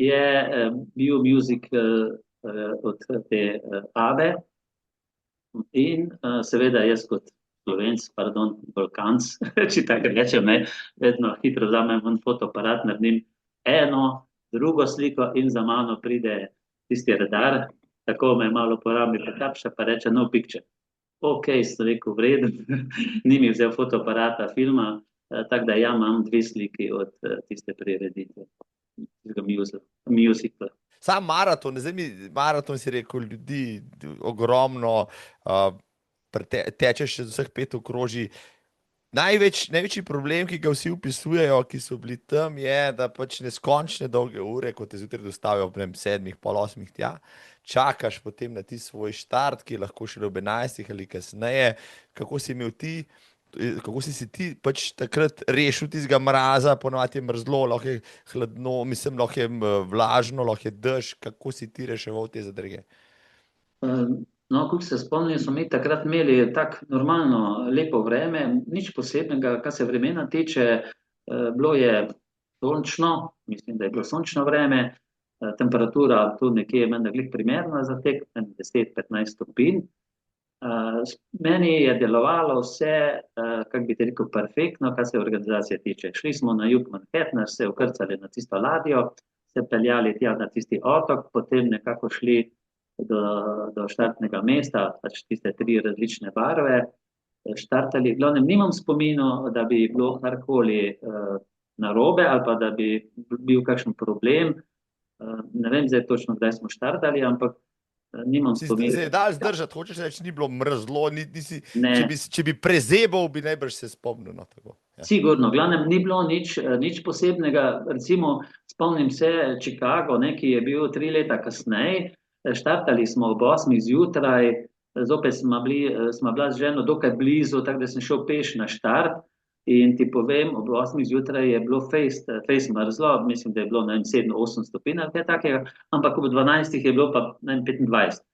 je bil musical od te Abbe in seveda jaz kot Slovenc, pardon, Balkanc, če tako rečem, ne, vedno hitro vzamem fotoaparat, naredim eno, drugo sliko in za mano pride tisti redar, tako me malo po rami potapša, pa reče no picture. Ok, sem rekel, v redu, ni mi vzel fotoaparata, filma, tako da ja, imam 2 sliki od tiste prireditve, musicala. Sam maraton, maraton si rekel, ljudi ogromno, tečeš čez vseh 5 okrožij. Največji problem, ki ga vsi opisujejo, ki so bili tam, je, da pač neskončne dolge ure, ko te zjutraj dostavijo ob 7, pol 8 tja, čakaš potem na ti svoj štart, ki je lahko šele ob 11 ali kasneje. Kako si ti pač takrat rešil tistega mraza, ponovadi je mrzlo, lahko je hladno, mislim, lahko je vlažno, lahko je dež, kako si ti reševal te zadrege? No, koliko se spomnim, smo mi takrat imeli tako normalno lepo vreme, nič posebnega, kar se vremena tiče, bilo je sončno, mislim, da je bilo sončno vreme, temperatura tu nekje menda glih primerna za tek, 10-15 stopinj. Meni je delovalo vse, kako bi te rekel, perfektno, kar se organizacije tiče. Šli smo na jug Manhattana, se vkrcali na tisto ladjo, se peljali tja na tisti otok, potem nekako šli do štartnega mesta, pač tiste 3 različne barve, štartali. V glavnem nimam spominu, da bi bilo karkoli narobe ali pa da bi bil kakšen problem. Ne vem zdaj točno, kdaj smo štartali, ampak nimam Se spomina. je dal zdržati, hočeš reči, ni bilo mrzlo, Ne. če bi prezebal, bi najbrž se spomnil. No, tako. Ja. Sigurno, v glavnem ni bilo nič posebnega. Recimo, spomnim se Chicago, ki je bil 3 leta kasneje. Štartali smo ob 8 zjutraj, zopet smo bila z ženo dokaj blizu, tako da sem šel peš na štart. In ti povem, ob 8 zjutraj je bilo fejst mrzlo, mislim, da je bilo 7-8 stopinj ali kaj takega, ampak ob 12 je bilo pa 25.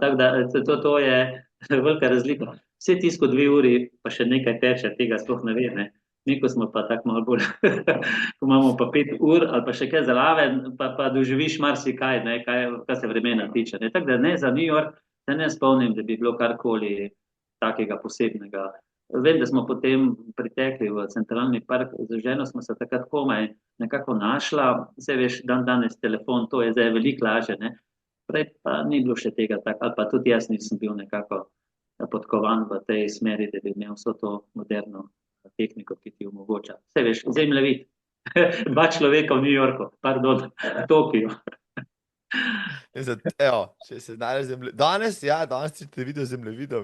Tako da to je velika razlika. Vse tisto 2 uri, pa še nekaj teče, tega sploh ne vem. Mi, ko smo pa tako malo bolj, ko imamo pa 5 ur ali pa še kaj zraven, pa doživiš marsikaj, kaj se vremena tiče. Tako da ne, za New York se ne spomnim, da bi bilo karkoli takega posebnega. Vem, da smo potem pritekli v centralni park, z ženo smo se takrat komaj nekako našla, vse veš, danes telefon, to je zdaj veliko lažje, Prej pa ni bilo še tega tako, ali pa tudi jaz nisem bil nekako podkovan v tej smeri, da bi imel vso to moderno tehniko, ki ti omogoča. Vse veš, zemljevid, 2 človeka v New Yorku, pardon, Tokiju. Če se danes si te videl zemljevidom,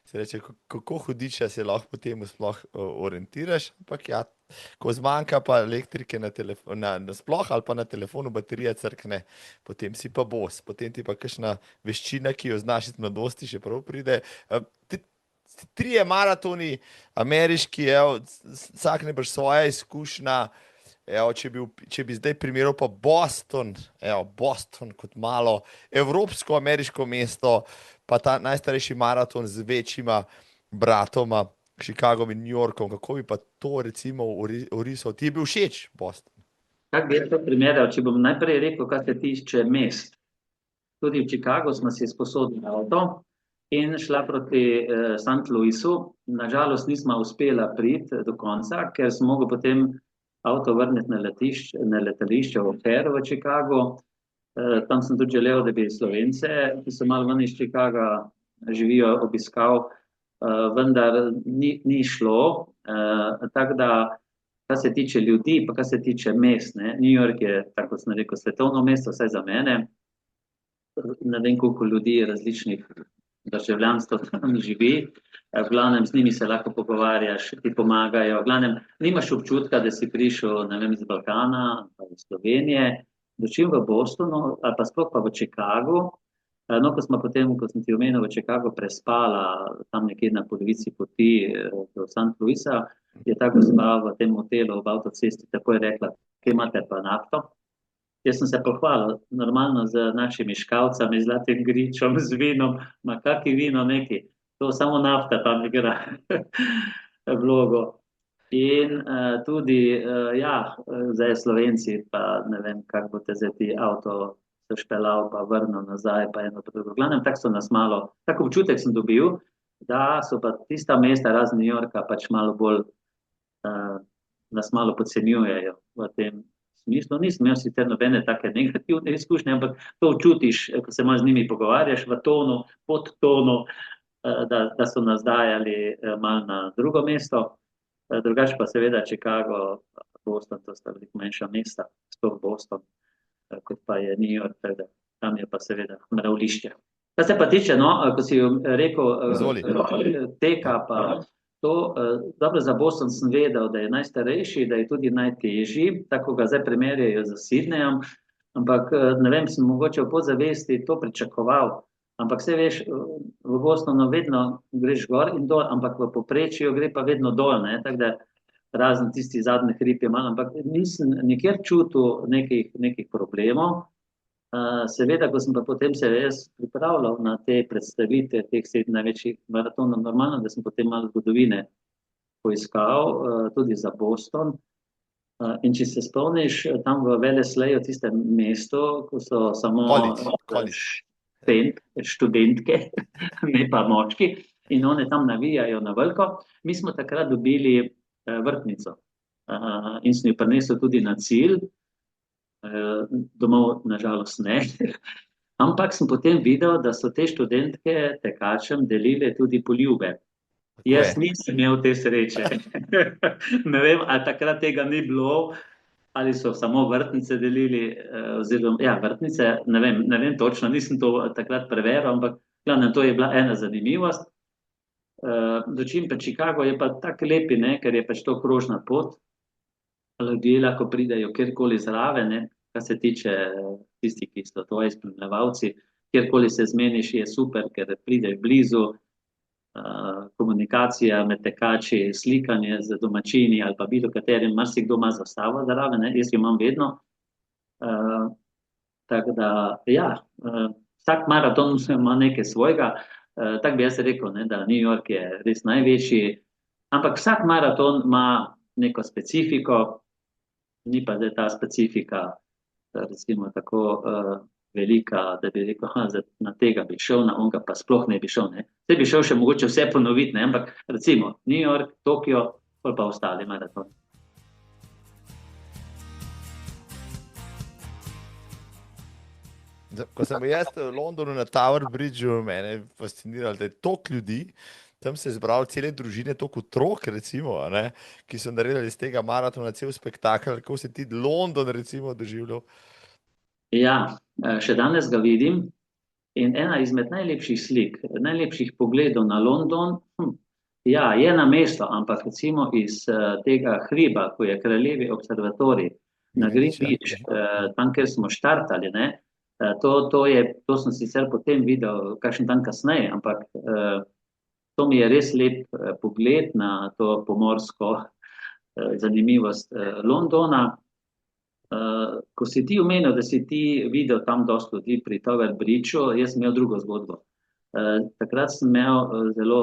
se reče, kako hudiče se lahko potem sploh orientiraš, ampak ko zmanjka pa elektrike na sploh ali pa na telefonu baterija crkne, potem si pa bos, potem ti pa kakšna veščina, ki jo znaš iz mladosti, še prav pride. 3 maratoni ameriški, vsak najbrž svoja izkušnja. Če bi zdaj primerjal pa Boston, Boston kot malo evropsko, ameriško mesto, pa ta najstarejši maraton z večjima bratoma, Chicagom in New Yorkom, kako bi pa to recimo orisal? Ti je bil všeč Boston? Kako bi to primerjal, če bom najprej rekel, kar se tiče mest. Tudi v Chicagu smo si sposodili avto in šla proti St. Louisu. Nažalost nismo uspela priti do konca, ker smo mogli potem avto vrniti na letališče v O'Hare v Chicagu. Tam sem tudi želel, da bi Slovence, ki so malo ven iz Chicaga, živijo, obiskal, vendar ni šlo. Tako da, kar se tiče ljudi, pa kar se tiče mest, New York je, tako kot sem rekel, svetovno mesto, vsaj za mene. Ne vem, koliko ljudi različnih državljanstv tam živi. V glavnem z njimi se lahko pogovarjaš, ti pomagajo. V glavnem nimaš občutka, da si prišel, ne vem, iz Balkana, pa iz Slovenije, dočim v Bostonu, ali pa sploh pa v Chicagu. No, ko smo potem, ko sem ti omenil, v Chicagu prespala tam nekje na polovici poti do St. Louisa, je tako spal v tem hotelu ob avtocesti, tako je rekla, kje imate pa nafto? Jaz sem se pohvalil, normalno z našimi škavcami, zlatim gričom, z vinom, ma kaki vino neki, to samo nafta tam igra vlogo. In tudi, zdaj Slovenci, pa ne vem, kako boste zdaj ti avto se špelal, pa vrnil nazaj, pa eno pa drugo. V glavnem, tako so nas malo, tako občutek sem dobil, da so pa tista mesta razen New Yorka pač malo bolj, nas malo podcenjujejo v tem smislu. Nisem imel sicer nobene take negativne izkušnje, ampak to čutiš, ko se malo z njimi pogovarjaš v tonu, podtonu, da so nas dajali malo na drugo mesto. Drugače pa seveda Chicago, Boston, to sta veliko manjša mesta, sploh Boston, kot pa je New York, tam je pa seveda mravlišče. Kar se pa tiče, ko si rekel, teka pa to, dobro, za Boston sem vedel, da je najstarejši, da je tudi najtežji, tako ga zdaj primerjajo z Sydneyjem, ampak ne vem, sem mogoče v podzavesti to pričakoval, ampak vse veš, v Bostonu vedno greš gor in dol, ampak v povprečju gre pa vedno dol, tako da razen tisti zadnji hrib je malo, ampak nisem nikjer čutil nekih problemov. Seveda, ko sem pa potem se res pripravljal na te predstavitve teh 7 največjih maratonov, normalno, da sem potem malo zgodovine poiskal, tudi za Boston. In če se spomniš, tam v Wellesleyju, tistem mestu, ko so samo študentke, ne pa moški, in one tam navijajo na veliko, mi smo takrat dobili vrtnico in sem jo prinesel tudi na cilj. Domov nažalost ne, Ampak sem potem videl, da so te študentke tekačem delile tudi poljube. Tako Jaz je. nisem imel te sreče. Ne vem, ali takrat tega ni bilo, ali so samo vrtnice delili, oziroma ja, vrtnice, ne vem točno, nisem to takrat preveril, ampak glavno, to je bila ena zanimivost. Dočim pa Chicago je pa tako lepi, ne, ker je pač to krožna pot, ljudje lahko pridejo kjerkoli zraven, ne, kar se tiče tistih, ki so tvoji spremljevalci, kjerkoli se zmeniš, je super, ker prideš blizu, komunikacija med tekači, slikanje z domačini ali pa bilo katerim, marsikdo ima zastavo zraven, ne, jaz jo imam vedno. Tako da, ja, vsak maraton ima nekaj svojega. Tako bi jaz rekel, ne, da New York je res največji, ampak vsak maraton ima neko specifiko, ni pa zdaj ta specifika, recimo tako velika, da bi rekel, na tega bi šel, na onga pa sploh ne bi šel. Ne. Zdaj bi šel še mogoče vse ponoviti, ne, ampak recimo New York, Tokio, pa ostali maratoni. Ko sem bil jaz v Londonu na Tower Bridgeu, mene je fasciniralo, da je toliko ljudi, tam se je zbral cele družine, toliko otrok, recimo, a ne, ki so naredili iz tega maratona cel spektakel. Kako si ti London, recimo, doživljal? Ja, še danes ga vidim in ena izmed najlepših slik, najlepših pogledov na London, ja, je na mesto, ampak recimo iz tega hriba, ko je Kraljevi observatorij na Green Beach, tam, kjer smo štartali, ne, to sem sicer potem videl kakšen dan kasneje, ampak to mi je res lep pogled na to pomorsko zanimivost Londona. Ko si ti omenil, da si ti videl tam dosti ljudi pri Tower Bridgeu, jaz sem imel drugo zgodbo. Takrat sem imel zelo,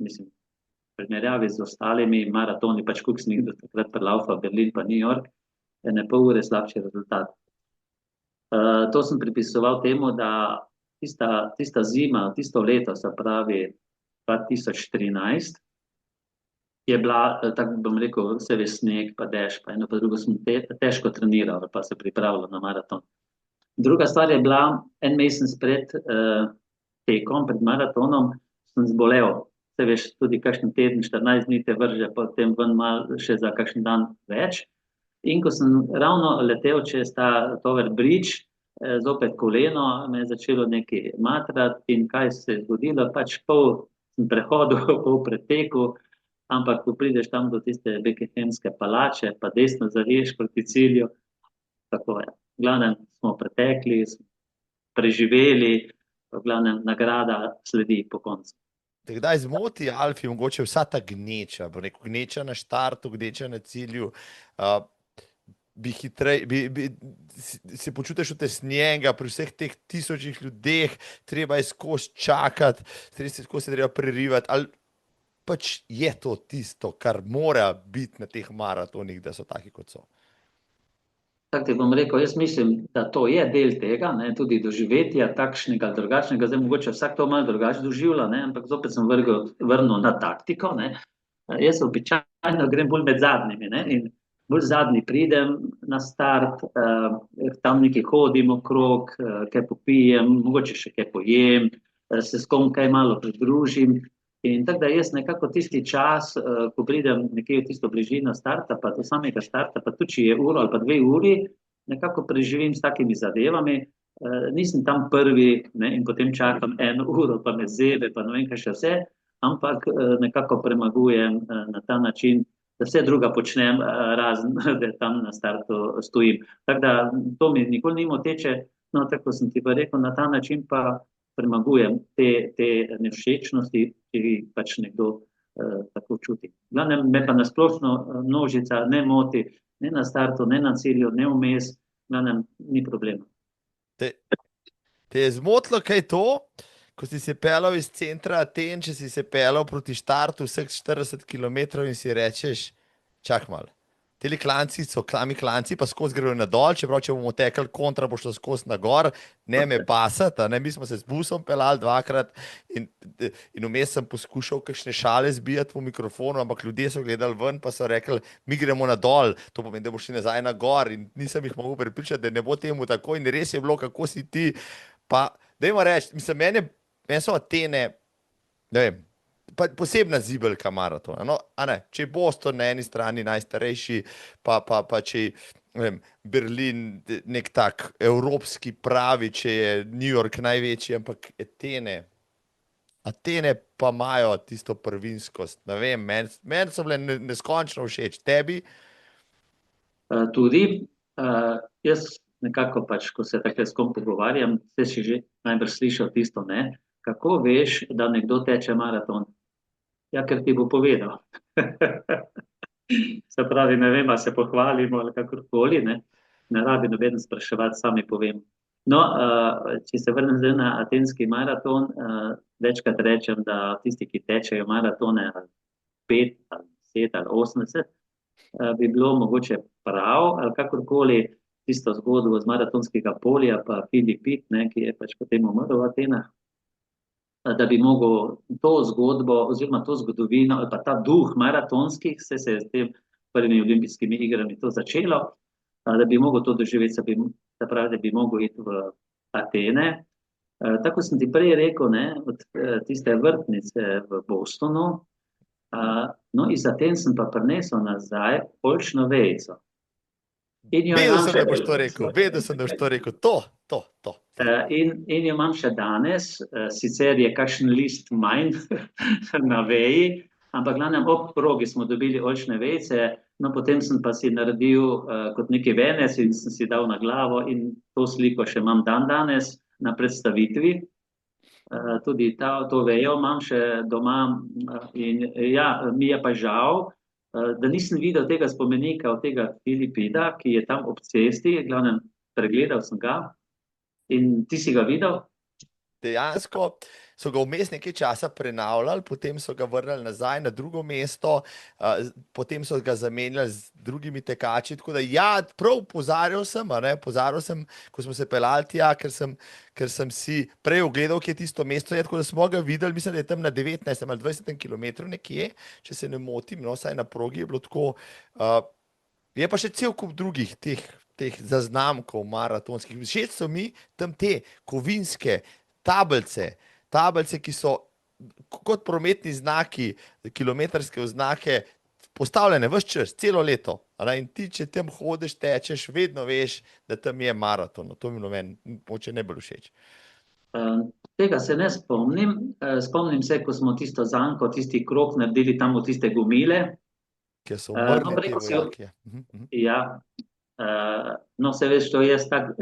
mislim, v primerjavi z ostalimi maratoni, pač koliko sem jih do takrat prelaufal, Berlin pa New York, ene pol ure slabši rezultat. To sem pripisoval temu, da tista zima, tisto leto, se pravi 2013, je bila, tako bom rekel, vse ves sneg, pa dež, pa eno pa drugo sem težko treniral, pa se pripravljal na maraton. Druga stvar je bila, en mesec pred tekom, pred maratonom, sem zbolel. Se veš, tudi kakšen teden, 14 dni te vrže, potem ven malo še za kakšen dan več. In ko sem ravno letel čez ta Tower Bridge, zopet koleno me je začelo nekaj matrati in kaj se je zgodilo, pač pol sem prehodil, pol pretekel, ampak ko prideš tam do tiste Buckinghamske palače, pa desno zaviješ proti cilju, tako je. V glavnem smo pretekli, preživeli, v glavnem nagrada sledi po koncu. Te kdaj zmoti, Alfi, mogoče vsa ta gneča, bo rekel, gneča na štartu, gneča na cilju, se počutiš utesnjenega pri vseh teh tisočih ljudeh, treba je skozi čakati, skozi se treba prerivati, ali pač je to tisto, kar mora biti na teh maratonih, da so taki, kot so? Tako ti bom rekel, jaz mislim, da to je del tega, ne, tudi doživetja takšnega ali drugačnega, zdaj mogoče vsak to malo drugače doživlja, ne, ampak zopet sem vrnil na taktiko, ne. Jaz običajno grem bolj med zadnjimi, ne, in bolj zadnji pridem na start, tam nekaj hodim okrog, kaj popijem, mogoče še kaj pojem, se s kom kaj malo pridružim. In tako da jaz nekako tisti čas, ko pridem nekje v tisto bližino starta, pa do samega starta, pa tudi če je uro ali pa 2 uri, nekako preživim s takimi zadevami, nisem tam prvi, ne, in potem čakam 1 uro, pa me zebe, pa ne vem kaj še vse, ampak nekako premagujem na ta način, da vse druga počnem, razen da tam na startu stojim. Tako da to mi nikoli ni moteče, no tako sem ti pa rekel, na ta način pa premagujem te nevšečnosti, ki jih pač nekdo tako čuti. Glavnem, me pa nasplošno množica ne moti, ne na startu, ne na cilju, ne vmes, glavnem, ni problema. Te je zmotilo kaj to, ko si se peljal iz centra Aten, če si se peljal proti štartu vseh 40 km in si rečeš, čak malo. Teli klanci so klanci, pa skozi grejo na dol, čeprav če bomo tekli kontra, bo šlo skozi na gor, ne me pasati, ne, mi smo se z busom peljali 2-krat in vmes sem poskušal kakšne šale zbijati v mikrofonu, ampak ljudje so gledali ven, pa so rekli, mi gremo na dol, to pomeni, da boš šli nazaj na gor in nisem jih mogel prepričati, da ne bo temu tako in res je bilo, kako si ti Pa, dajmo reči, mislim, meni so Atene, ne vem, posebna zibelka maratona. No, a ne, če je Boston na eni strani najstarejši, pa če je, ne vem, Berlin nek tak evropski pravi, če je New York največji, ampak Atene pa imajo tisto prvinskost. Ne vem, meni so bile neskončno všeč. Tebi? Tudi jaz nekako pač, ko se takrat s kom pogovarjam, ste si že najbrž slišal tisto, ne? Kako veš, da nekdo teče maraton? Ja, ker ti bo povedal. Se pravi, ne vem, a se pohvalimo ali kakorkoli, ne? Ne rabi noben spraševati, sami povem. No, če se vrnem zdaj na atenski maraton, večkrat rečem, da tisti, ki tečejo maratone ali 5 ali 10 ali 80, bi bilo mogoče prav, ali kakorkoli tisto zgodbo z maratonskega polja, pa Filip Pitt, ne, ki je pač potem umrl v Atenah, da bi mogel to zgodbo oziroma to zgodovino ali pa ta duh maratonskih, se je s tem prvimi olimpijskimi igrami to začelo, da bi mogel to doživeti, se pravi, da bi mogel iti v Atene. Tako sem ti prej rekel, ne, od tiste vrtnice v Bostonu, no, iz Aten sem pa prinesel nazaj oljčno vejico. Vedel sem, da boš to rekel, vedel sem, da boš to rekel, to. In jo imam še danes, sicer je kakšen list manj na veji, ampak glavnem ob progi smo dobili oljčne vejice, no potem sem pa si naredil kot neki venec in sem si dal na glavo in to sliko še imam dan danes na predstavitvi. Tudi to vejo imam še doma in ja, mi je pa žal, da nisem videl tega spomenika od tega Filipida, ki je tam ob cesti, glavnem pregledal sem ga. In ti si ga videl? Dejansko so ga vmes nekaj časa prenavljali, potem so ga vrnili nazaj na drugo mesto, potem so ga zamenjali z drugimi tekači, tako da ja, prav pozarjal sem, ko smo se peljali tja, ker sem si prej ogledal, kje je tisto mesto, tako da smo ga videli, mislim, da je tam na 19 ali 20 kilometru nekje, če se ne motim, no, saj na progi je bilo tako, je pa še cel kup drugih teh zaznamkov maratonskih. Všeč so mi tam te kovinske tablice, ki so kot prometni znaki, kilometrske oznake, postavljene ves čas, celo leto. In ti, če tam hodiš, tečeš, vedno veš, da tam je maraton. To mi mogoče ne bolj všeč. Tega se ne spomnim. Spomnim se, ko smo tisto zanko, tisti krog naredili tam v tiste gomile. Kjer so umrli te vojake. Ja. No, se veš, to jaz tako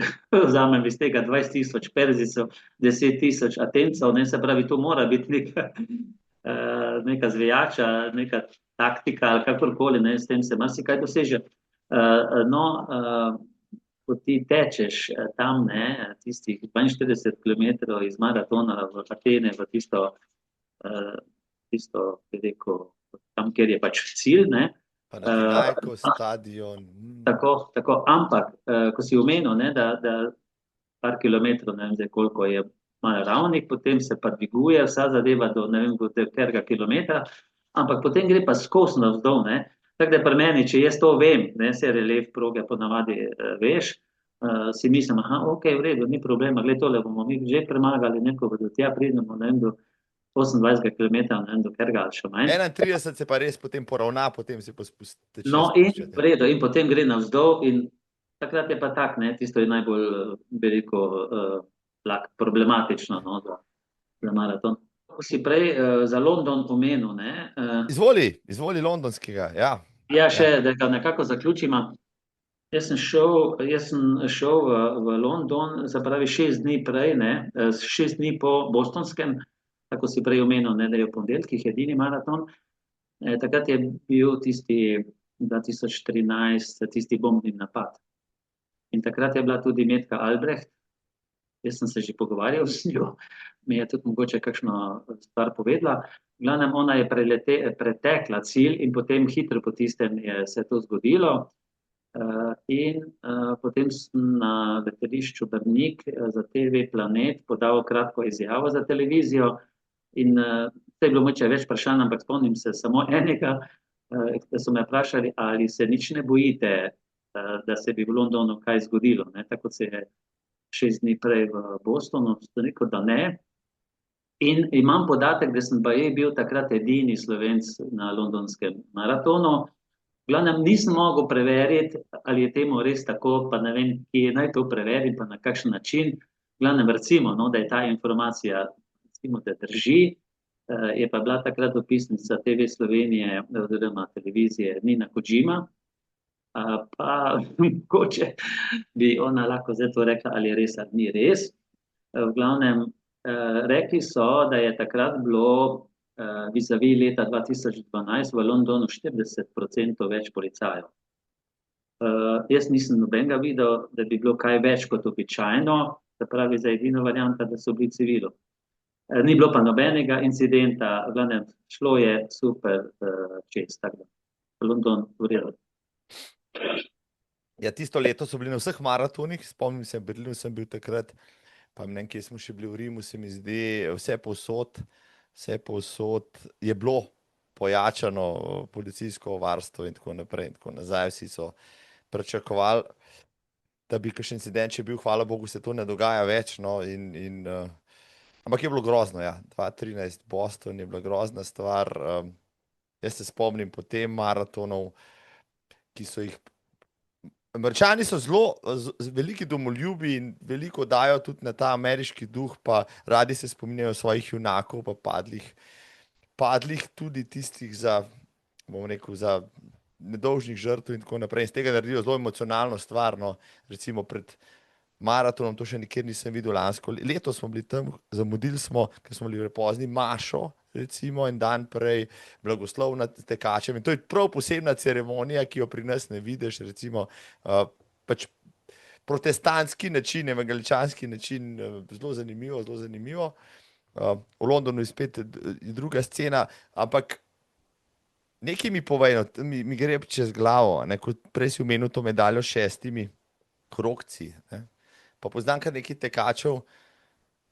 vzamem iz tega 20,000 Perzijcev, 10,000 Atencev, ne, se pravi, to mora biti neka zvijača, neka taktika ali kakorkoli, ne, s tem se marsikaj doseže. No, ko ti tečeš tam, ne, tistih 42 kilometrov iz maratona v Atene, v tisto, bi rekel, tam, kjer je pač cilj, ne, Panathinaikos, stadion. Tako, ampak, ko si omenil, ne, da par kilometrov, ne vem zdaj koliko je malo ravnih, potem se pa dviguje vsa zadeva do ne vem katerega kilometra, ampak potem gre pa skozi navzdol, ne. Tako da pri meni, če jaz to vem, ne, se relief proge ponavadi veš, si mislim, ok, v redu, ni problema, gled tole bomo mi že premagali, neko do tja pridemo, ne vem, do 28 km, ne vem, do Kerga ali še manj. 31 se pa res potem poravna, potem se pa spusti. No, in v redu, in potem gre navzdol in takrat je pa tak, ne, tisto je najbolj, bi rekel, problematično, no, za maraton. Ko si prej za London omenil, ne. Izvoli londonskega, ja. Ja, še, da ga nekako zaključimo. Jaz sem šel v London, se pravi 6 dni prej, ne, 6 dni po bostonskem, tako si prej omenil, ne, da je v ponedeljkih edini maraton. Takrat je bil tisti 2013, tisti bombni napad. In takrat je bila tudi Metka Albrecht, jaz sem se že pogovarjal z njo, mi je tudi mogoče kakšno stvar povedala. V glavnem, ona je pretekla cilj in potem hitro po tistem je se to zgodilo. In potem sem na letališču Brnik za TV Planet podal kratko izjavo za televizijo in to je bilo moče več vprašanj, ampak spomnim se samo enega, da so me vprašali, ali se nič ne bojite, da se bi v Londonu kaj zgodilo, ne, tako se je 6 dni prej v Bostonu, sem rekel, da ne. In imam podatek, da sem pa bil takrat edini Slovenc na londonskem maratonu. V glavnem nisem mogel preveriti, ali je temu res tako, pa ne vem, kje naj to preverim, pa na kakšen način. V glavnem recimo, no, da je ta informacija, recimo, da drži, je pa bila takrat dopisnica TV Slovenije oziroma televizije Nina Kodžima, pa mogoče bi ona lahko zdaj to rekla, ali je res ali ni res. V glavnem, rekli so, da je takrat bilo vizavi leta 2012 v Londonu 40% več policajev. Jaz nisem nobenega videl, da bi bilo kaj več kot običajno, se pravi za edino varianta, da so bili civilu. Ni bilo pa nobenega incidenta, v glavnem šlo je super čez, tako da London v redu. Ja, tisto leto so bili na vseh maratonih, spomnim se, v Berlinu sem bil takrat, pa ne vem, kje smo še bili v Rimu, se mi zdi, vse povsod je bilo pojačano policijsko varstvo in tako naprej in tako nazaj. Vsi so pričakovali, da bi kakšen incident, če bil, hvala Bogu, se to ne dogaja več, no, ampak je bilo grozno, ja. 2013 Boston je bila grozna stvar. Jaz se spomnim potem maratonov, ki so jih Američani so zelo veliki domoljubi in veliko dajo tudi na ta ameriški duh, pa radi se spominjajo svojih junakov, pa padlih tudi tistih za, bom rekel, za nedolžnih žrtev in tako naprej. In z tega naredijo zelo emocionalno stvar, no. Recimo pred maratonom, to še nikjer nisem videl lansko. Leto smo bili tam, zamudili smo, ker smo bili prepozni, mašo, recimo en dan prej, blagoslov nad tekačem. In to je prav posebna ceremonija, ki jo pri nas ne vidiš, recimo pač protestantski način, evangeličanski način, zelo zanimivo, zelo zanimivo. V Londonu je spet druga scena, ampak nekaj mi povej, mi gre čez glavo, ne, kot prej si omenil to medaljo s 6 krogci, ne. Pa poznam kar nekaj tekačev,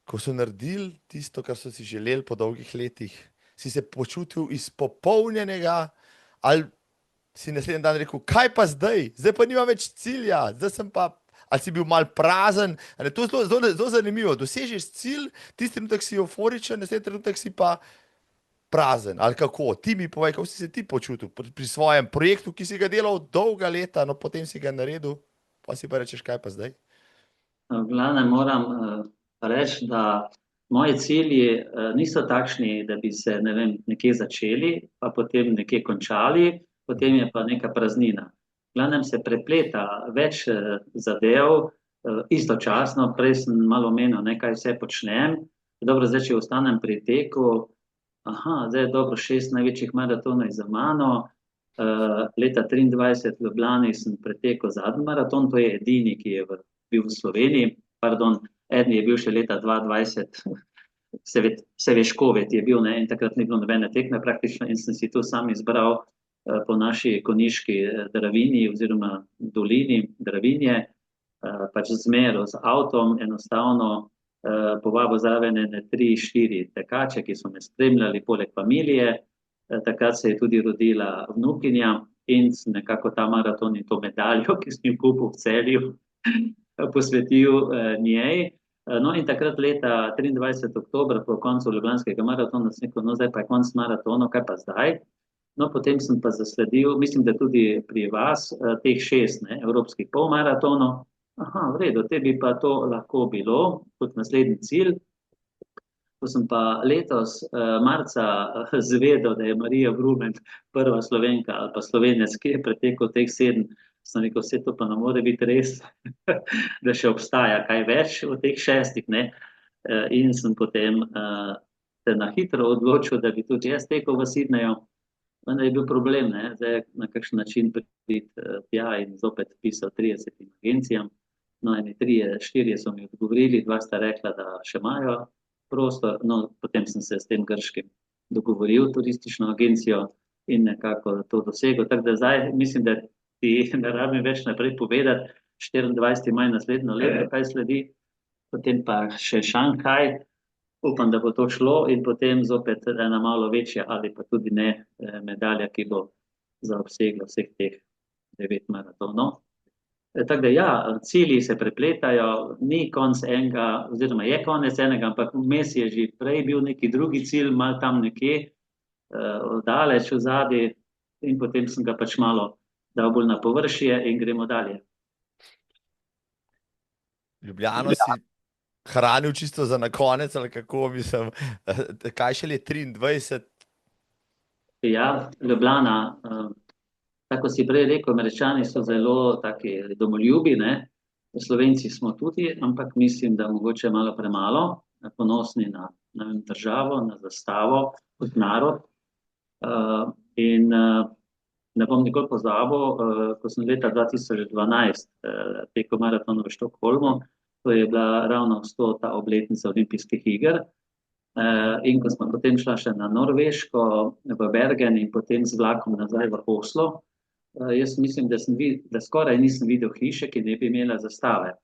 ko so naredili tisto, kar so si želeli po dolgih letih, si se počutil izpopolnjenega, ali si naslednji dan rekel, kaj pa zdaj? Zdaj pa nima več cilja, zdaj sem pa, ali si bil mal prazen. To je zelo zanimivo. Dosežeš cilj, tisti trenutek si euforičen, naslednji trenutek si pa prazen. Ali kako? Ti mi povej, kako si se ti počutil pri svojem projektu, ki si ga delal dolga leta, no potem si ga naredil, pa si pa rečeš, kaj pa zdaj? V glavnem moram reči, da moji cilji niso takšni, da bi se, ne vem, nekje začeli, pa potem nekje končali, potem je pa neka praznina. V glavnem se prepleta več zadev istočasno, prej sem malo omenil, kaj vse počnem. Dobro, zdaj, če ostanem pri teku, zdaj je dobro 6 največjih maratonov za mano. Leta 23 v Ljubljani sem pretekel zadnji maraton, to je edini, ki je bil v Sloveniji, pardon, eden je bil še leta 2020, se veš, COVID je bil, ne, in takrat ni bilo nobene tekme praktično in sem si to sam izbral po naši konjiški Dravini oziroma dolini Dravinje, pač zmero z avtom, enostavno povabil zraven 3-4 tekače, ki so me spremljali poleg familije, takrat se je tudi rodila vnukinja in nekako ta maraton in to medaljo, ki sem jo kupil v Celju, posvetil njej. No in takrat leta 23. oktober po koncu Ljubljanskega maratona sem rekel, no zdaj pa je konc maratona, kaj pa zdaj? No potem sem pa zasledil, mislim, da tudi pri vas, teh 6 evropskih polmaratonov. V redu, te bi pa to lahko bilo kot naslednji cilj. Ko sem pa letos marca zvedel, da je Marija Brumen prva Slovenka ali pa Slovenec, ki je pretekel teh 7, sem rekel, vse to pa ne more biti res, da še obstaja kaj več od teh 6, ne. In sem potem se na hitro odločil, da bi tudi jaz tekel v Sydneyju, vendar je bil problem, ne, zdaj na kakšen način priti tja in zopet pisal 30 agencijam. No, 3-4 so mi odgovorili, 2 sta rekla, da še imajo prostor, no, potem sem se s tem grškim dogovoril, turistično agencijo in nekako to dosegel, tako da zdaj mislim, da ti ne rabim več naprej povedati, 24. maj naslednjo leto, kaj sledi, potem pa še Šanghaj, upam, da bo to šlo in potem zopet ena malo večja ali pa tudi ne medalja, ki bo zaobsegla vseh teh 9 maratonov. Tako da ja, cilji se prepletajo, ni konc enega, oziroma je konec enega, ampak vmes je že prej bil neki drugi cilj, malo tam nekje, daleč v zadnji, in potem sem ga pač malo dal bolj na površje in gremo dalje. Ljubljano si hranil čisto za na konec, ali kako mislim, kaj šele 23? Ja, Ljubljana, tako si prej rekel, Američani so zelo taki domoljubi, ne? Slovenci smo tudi, ampak mislim, da mogoče malo premalo ponosni na državo, na zastavo, kot narod. In ne bom nikoli pozabil, ko sem leta 2012 tekel maraton v Štokholmu, to je bila ravno 100. obletnica olimpijskih iger. In ko smo potem šla še na Norveško, v Bergen in potem z vlakom nazaj v Oslo, jaz mislim, da skoraj nisem videl hiše, ki ne bi imela zastave.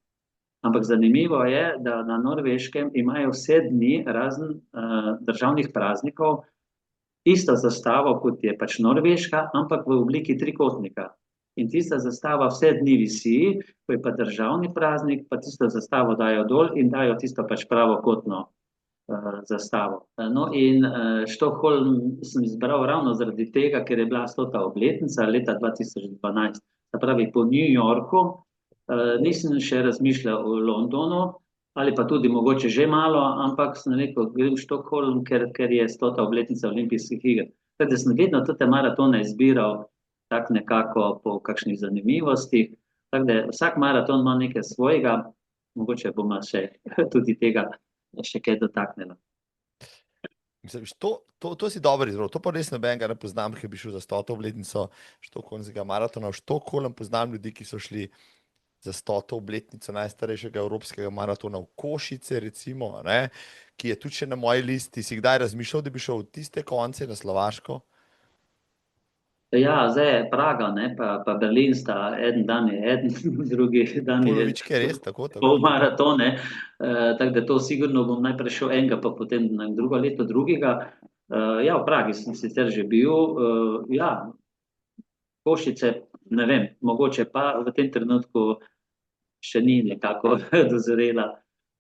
Ampak zanimivo je, da na Norveškem imajo vse dni razen državnih praznikov isto zastavo, kot je pač Norveška, ampak v obliki trikotnika. In tista zastava vse dni visi, ko je pa državni praznik, pa tisto zastavo dajo dol in dajo tisto pač pravokotno zastavo. No in Štokholm sem izbral ravno zaradi tega, ker je bila 100. obletnica leta 2012. Se pravi, po New Yorku nisem še razmišljal o Londonu, ali pa tudi mogoče že malo, ampak sem rekel, grem v Štokholm, ker je 100. obletnica olimpijskih iger. Tako da sem vedno te maratone izbiral tak nekako po kakšnih zanimivostih. Tako da vsak maraton ima nekaj svojega, mogoče bomo še tudi tega še kaj dotaknila. Mislim, to si dobro izbral, to pa res nobenega ne poznam, ki bi šel za 100. obletnico štokholmskega maratona. V Štokholm poznam ljudi, ki so šli za 100. obletnico najstarejšega evropskega maratona v Košice, recimo, ne, ki je tudi še na moji listi. Si kdaj razmišljal, da bi šel v tiste konce na Slovaško? Ja, zdaj je Praga, ne, pa Berlin sta, en dan je eden, drugi dan je Polovičke res, tako? pol maratone, tako da to sigurno bom najprej šel enega, pa potem drugo leto drugega. Ja, v Pragi sem sicer že bil, ja, Košice, ne vem, mogoče pa v tem trenutku še ni nekako dozorela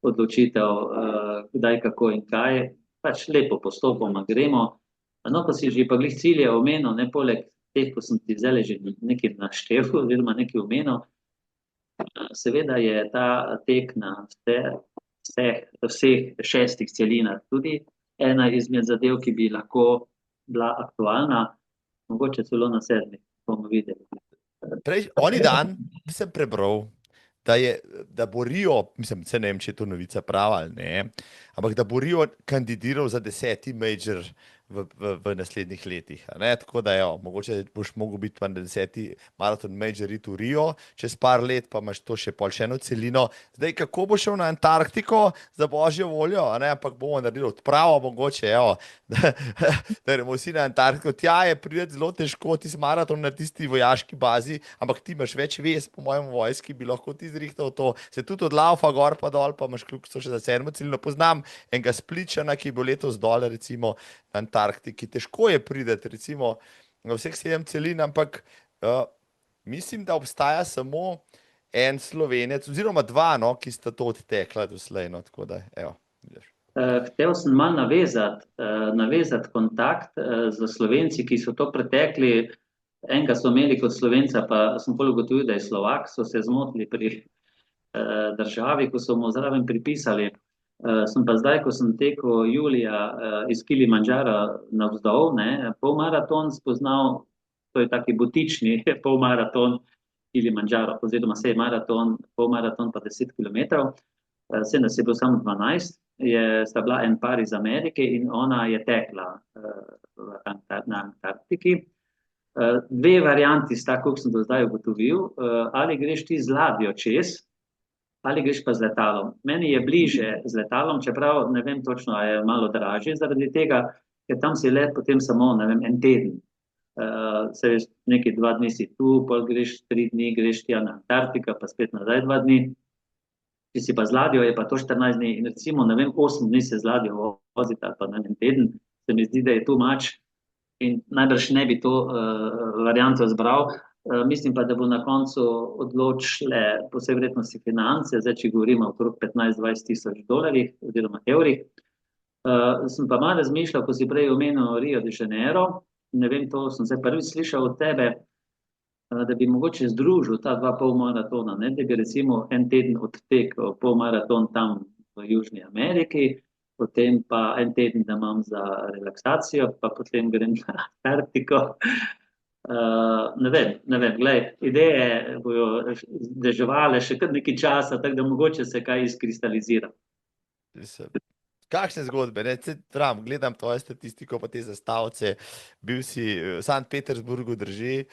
odločitev, kdaj, kako in kaj, pač lepo postopoma gremo. No, pa si že pa glih cilje omenil, ne, poleg teh, ko sem ti zdaj že nekaj naštel, oziroma nekaj omenil, seveda je ta tek na vseh 6 celinah tudi ena izmed zadev, ki bi lahko bila aktualna, mogoče celo na 7, bomo videli. Oni dan sem prebral, da bo Rio, mislim, ne vem, če je to novica prava ali ne, ampak da bo Rio kandidiral za 10. major v naslednjih letih. Ne? Tako da jo, mogoče boš mogel biti pa na 10. maraton major iti v Rio, čez par let pa imaš to še pol še eno celino. Zdaj, kako bo šel na Antarktiko, za božjo voljo, ne? Ampak bomo naredili odpravo, mogoče, evo, da gremo vsi na Antarktiko. Tja je priti zelo težko, ti si maraton na tisti vojaški bazi, ampak ti imaš več vez, po mojem vojski, bi lahko ti zrihtal to. Se tudi odlaufa gor pa dol, pa imaš kljub še za 7. celino. Poznam enega Spličana, ki je bil letos dole, recimo, na Antarktiki. Težko je prideti, recimo, na vseh 7 celin, ampak mislim, da obstaja samo en Slovenec, oziroma 2, no, ki sta to odtekla doslej, no, tako da, evo, vidiš. Hotel sem malo navezati kontakt z Slovenci, ki so to pretekli. Enega so imeli kot Slovenca, pa sem bolj ugotovil, da je Slovak, so se zmotili pri državi, ko so mu zraven pripisali. Sem pa zdaj, ko sem tekel julija iz Kilimandžara navzdol, ne, polmaraton spoznal, to je taki butični polmaraton Kilimandžaro, oziroma sej maraton, polmaraton pa 10 kilometrov. Sej nas je bilo samo 12, sta bila en par iz Amerike in ona je tekla na Antarktiki. 2 varianti sta, koliko sem do zdaj ugotovil, ali greš ti z ladjo čez, ali greš pa z letalom. Meni je bliže z letalom, čeprav ne vem točno, ali je malo dražje zaradi tega, ker tam si let potem samo, ne vem, en teden. Se veš, nekaj 2 dni si tu, pol greš 3 dni, greš tja na Antarktika, pa spet nazaj 2 dni. Če si pa z ladjo, je pa to 14 dni in recimo, ne vem, 8 dni se z ladjo voziti, ali pa na en teden, se mi zdi, da je too much in najbrž ne bi to varianto izbral. Mislim pa, da bo na koncu odločile po vsej vrednosti finance, zdaj če govorimo okrog 15-20 tisoč dolarjih oziroma evrih. Sem pa malo razmišljal, ko si prej omenil Rio de Janeiro, ne vem, to sem zdaj prvič slišal od tebe, da bi mogoče združil ta dva polmaratona, ne, da bi recimo en teden odtekel polmaraton tam v Južni Ameriki, potem pa en teden, da imam za relaksacijo, pa potem grem na Arktiko. Ne vem, glej, ideje bojo deževale še kar nekaj časa, tako da mogoče se kaj izkristalizira. Kakšne zgodbe, ne? Gledam tvoje statistiko, pa te zastavce, bil si v Sankt Petersburgu, drži,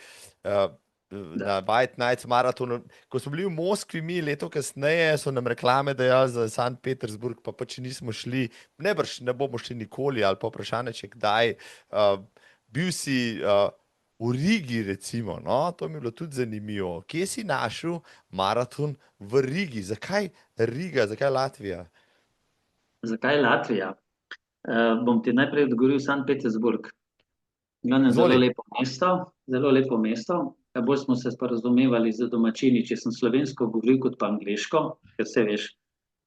na White Nights maratonu. Ko smo bili v Moskvi mi leto kasneje, so nam reklame dajali za Sankt Petersburg, pa če nismo šli, ne bomo šli nikoli, ali pa vprašanje, če kdaj. Bil si v Rigi, recimo, no? To mi je bilo tudi zanimivo. Kje si našel maraton v Rigi? Zakaj Riga, zakaj Latvija? Zakaj Latvija? Bom ti najprej odgovoril Sankt Petersburg. Zelo lepo mesto. Bolj smo se sporazumevali z domačini, če sem slovensko govoril kot pa angleško, ker se veš,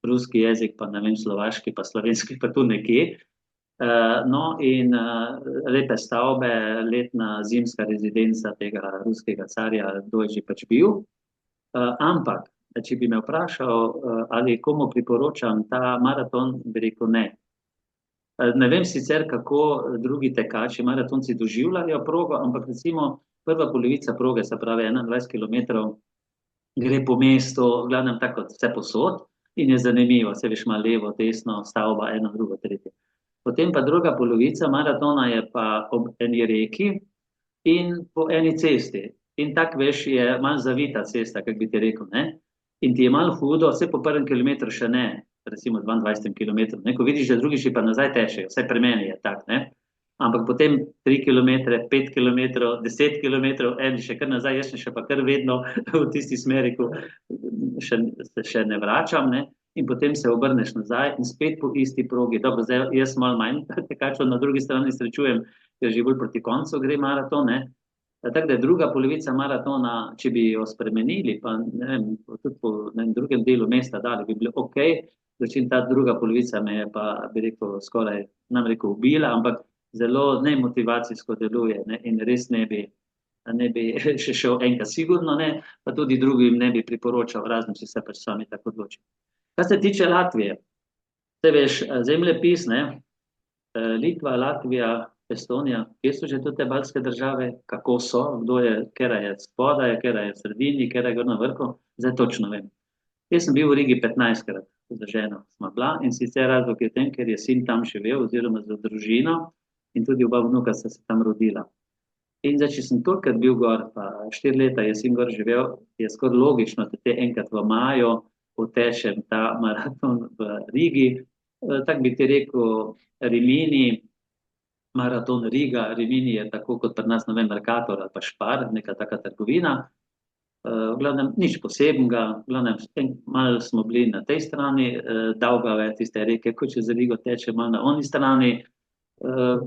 ruski jezik, pa ne vem, slovaški, pa slovenski, pa tu nekje. No, in lepe stavbe, letna zimska rezidenca tega ruskega carja, kdo je že pač bil. Ampak, če bi me vprašal, ali komu priporočam ta maraton, bi rekel ne. Ne vem sicer, kako drugi tekači, maratonci doživljajo progo, ampak recimo prva polovica proge, se pravi 21 km, gre po mestu, v glavnem tako kot vse posod in je zanimivo, se veš, ima levo, desno, stavba, eno, drugo, tretje. Potem pa druga polovica maratona je pa ob eni reki in po eni cesti. In tako veš, je malo zavita cesta, kako bi ti rekel, ne? In ti je malo hudo, vse po prvem kilometru še ne, recimo 22 km, ne? Ko vidiš, da drugi še pa nazaj tečejo, vsaj pri meni je tak, ne? Ampak potem 3 km, 5 km, 10 km, en še kar nazaj, jaz sem še pa kar vedno v tisti smeri, ko še ne vračam, ne? In potem se obrneš nazaj in spet po isti progi. Dobro, zdaj jaz malo manj tekačev na drugi strani srečujem, ker že bolj proti koncu gre maraton, ne? Tako da je druga polovica maratona, če bi jo spremenili, pa ne vem, tudi po drugem delu mesta dali, bi bilo ok, dočim ta druga polovica me je pa, bi rekel, skoraj, nam rekel, ubila, ampak zelo nemotivacijsko deluje, ne? In res ne bi še šel enkrat sigurno, ne? Pa tudi drugim ne bi priporočal, razen če se pač sami tako odločim. Kar se tiče Latvije, te veš, zemljepis, ne? Litva, Latvija, Estonija, kje so že te baltske države, kako so, kdo je, kera je spodaj, kera je v sredini, kera je gor na vrhu, zdaj točno vem. Jaz sem bil v Rigi 15-krat, z ženo smo bila in sicer razlog je tem, ker je sin tam živel oziroma z družino in tudi oba vnuka sta se tam rodila. In zdaj, če sem tolikrat bil gor, pa 4 leta je sin gor živel, je skoraj logično, da te enkrat v maju potečem ta maraton v Rigi. Tako bi ti rekel, Rimini, maraton Riga, Rimini je tako kot pri nas, ne vem, Mercator ali pa Spar, neka taka trgovina. V glavnem, nič posebnega, v glavnem, malo smo bili na tej strani, Daugave, tiste reke, ko čez Rigo teče, malo na oni strani.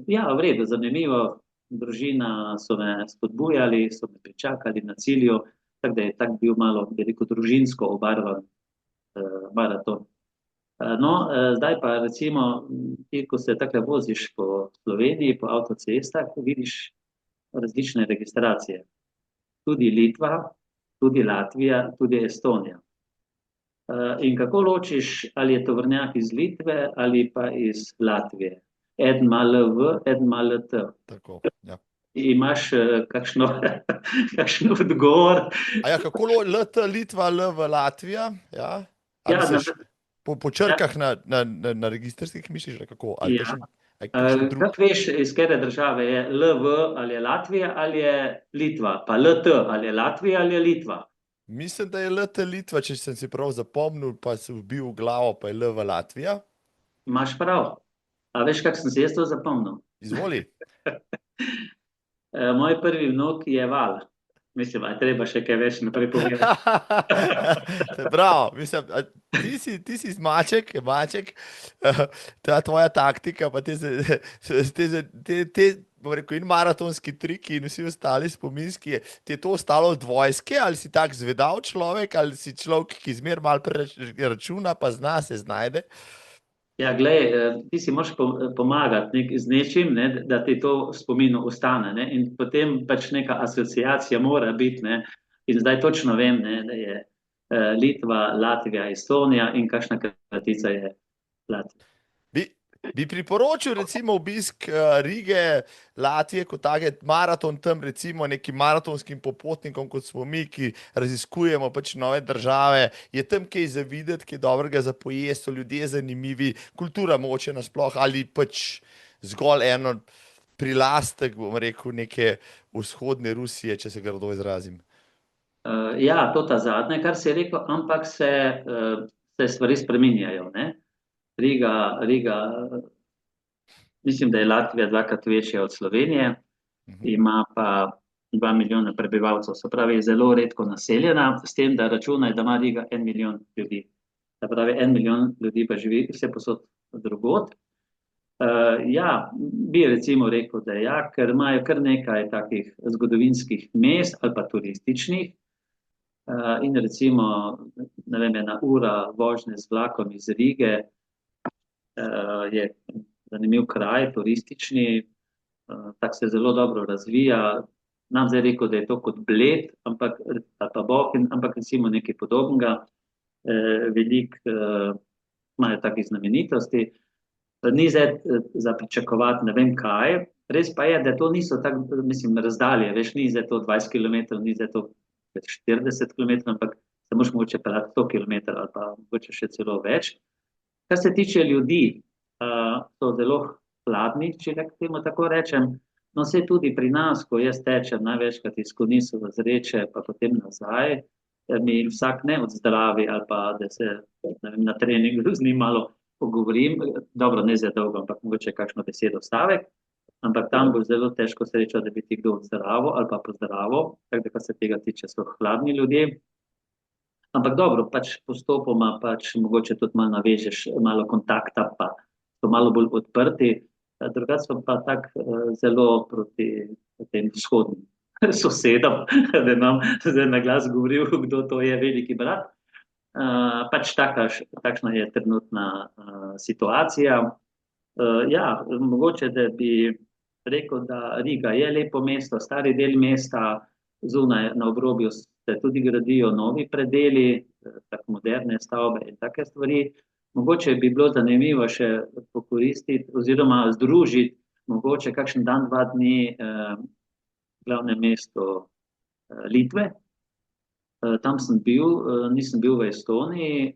Ja, v redu, zanimivo, družina so me spodbujali, so me pričakali na cilju, tako da je tak bil malo, bi rekel, družinsko obarvan maraton. No, zdaj pa recimo, ko se takle voziš po Sloveniji, po avtocestah, vidiš različne registracije. Tudi Litva, tudi Latvija, tudi Estonija. In kako ločiš, ali je tovornjak iz Litve ali pa iz Latvije? Eden ima LV, eden ima LT. Tako, ja. Imaš kakšen odgovor? A ja, kako LT Litva, LV Latvija? Ja, Ja, po črkah na registrskih misliš, kako? Ali ja. kakšen drug? Kako veš, iz katere države je LV, ali je Latvija, ali je Litva? Pa LT, ali je Latvija, ali je Litva? Mislim, da je LT Litva, če sem si prav zapomnil, pa se vbil v glavo, pa je LV Latvija. Imaš prav. A veš, kako sem si jaz to zapomnil? Izvoli. Moj prvi vnuk je Val. Mislim, a treba še kaj več naprej povedati. Bravo, mislim, ti si maček, ta tvoja taktika, pa bom rekel, in maratonski triki in vsi ostali spominski, ti je to ostalo od vojske, ali si tak zvedav človek, ali si človek, ki zmer malo preračuna, pa zna se znajde? Ja, glej, ti si moraš pomagati z nečim, ne, da ti to v spominu ostane. Ne, in potem pač neka asociacija mora biti. Ne, in zdaj točno vem, ne, da je Litva, Latvija, Estonija in kakšna kratica je Latvija. Bi priporočil recimo obisk Rige, Latvije kot take, maraton tam recimo nekim maratonskim popotnikom, kot smo mi, ki raziskujemo pač nove države, je tam kaj za videti, kaj dobrega za pojesti, so ljudje zanimivi, kultura moče nasploh ali pač zgolj eno prilastek, bom rekel, neke vzhodne Rusije, če se grdo izrazim. Ja, to ta zadnje, kar si rekel, ampak se stvari spreminjajo. Ne? Riga, mislim, da je Latvija dvakrat večja od Slovenije, ima pa 2 milijona prebivalcev, se pravi, je zelo redko naseljena, s tem, da računaj, da ima Riga 1 milijon ljudi. Se pravi, 1 milijon ljudi pa živi vse posod drugod. Ja, bi recimo rekel, da ja, ker imajo kar nekaj takih zgodovinskih mest ali pa turističnih. In recimo, ne vem, 1 ura vožnje z vlakom iz Rige je zanimiv kraj, turistični, tako se zelo dobro razvija. Nam zdaj rekel, da je to kot Bled, ampak, ali pa Bohinj, ampak recimo nekaj podobnega. Veliko imajo takih znamenitosti. Ni zdaj za pričakovati ne vem kaj, res pa je, da to niso tako, mislim, razdalje, veš, ni zdaj to 20 km, ni zdaj to 40 km, ampak se moraš mogoče peljati 100 km ali pa mogoče še celo več. Kar se tiče ljudi, so zelo hladni, če temu tako rečem. No, se tudi pri nas, ko jaz tečem največkrat iz Konisova Zreče, pa potem nazaj, mi vsak ne odzdravi ali pa, da se ne vem, na treningu z njim malo pogovorim, dobro, ne za dolgo, ampak mogoče kakšno besedo stavek, ampak tam bo zelo težko sreča, da bi ti kdo odzdravo ali pa pozdravil, tako da kar se tega tiče, so hladni ljudje. Ampak dobro, pač postopoma pač mogoče tudi malo navežeš, malo kontakta, pa so malo bolj odprti, drugače so pa tako zelo proti tem vzhodnim sosedom, da nam zdaj na glas govoril, kdo to je, veliki brat. Pač takšna je trenutna situacija. Ja, mogoče, da bi rekel, da Riga je lepo mesto, stari del mesta, zunaj na obrobju se tudi gradijo novi predeli, tako moderne stavbe in take stvari. Mogoče bi bilo zanimivo še pokoristiti oziroma združiti mogoče kakšen dan, 2 dni glavnem mestu Litve. Tam sem bil, nisem bil v Estoniji,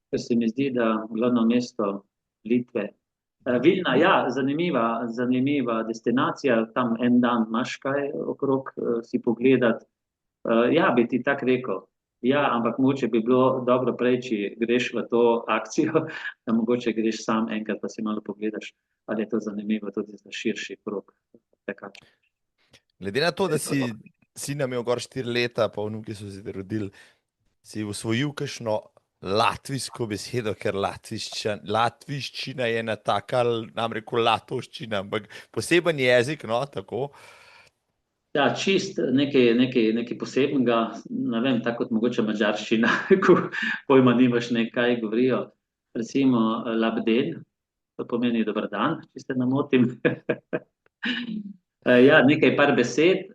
ker se mi zdi, da glavno mesto Litve. Vilna, ja, zanimiva destinacija, tam en dan imaš kaj okrog si pogledati. Ja, bi ti tako rekel. Ja, ampak mogoče bi bilo dobro prej, če greš v to akcijo, da mogoče greš sam enkrat, pa si malo pogledaš, ali je to zanimivo tudi za širši krog. Glede na to, da si sin imel gor 4 leta, pa vnuki so se rodili, si usvojil kakšno latvijsko besedo, ker latviščina je ena taka, nam rekel latovščina, ampak poseben jezik, no, tako. Ja, čist nekaj posebnega, ne vem, tako kot mogoče madžarščina, ko pojma nimaš nekaj govorijo. Recimo labden, to pomeni dober dan, če se ne motim. Ja, nekaj par besed.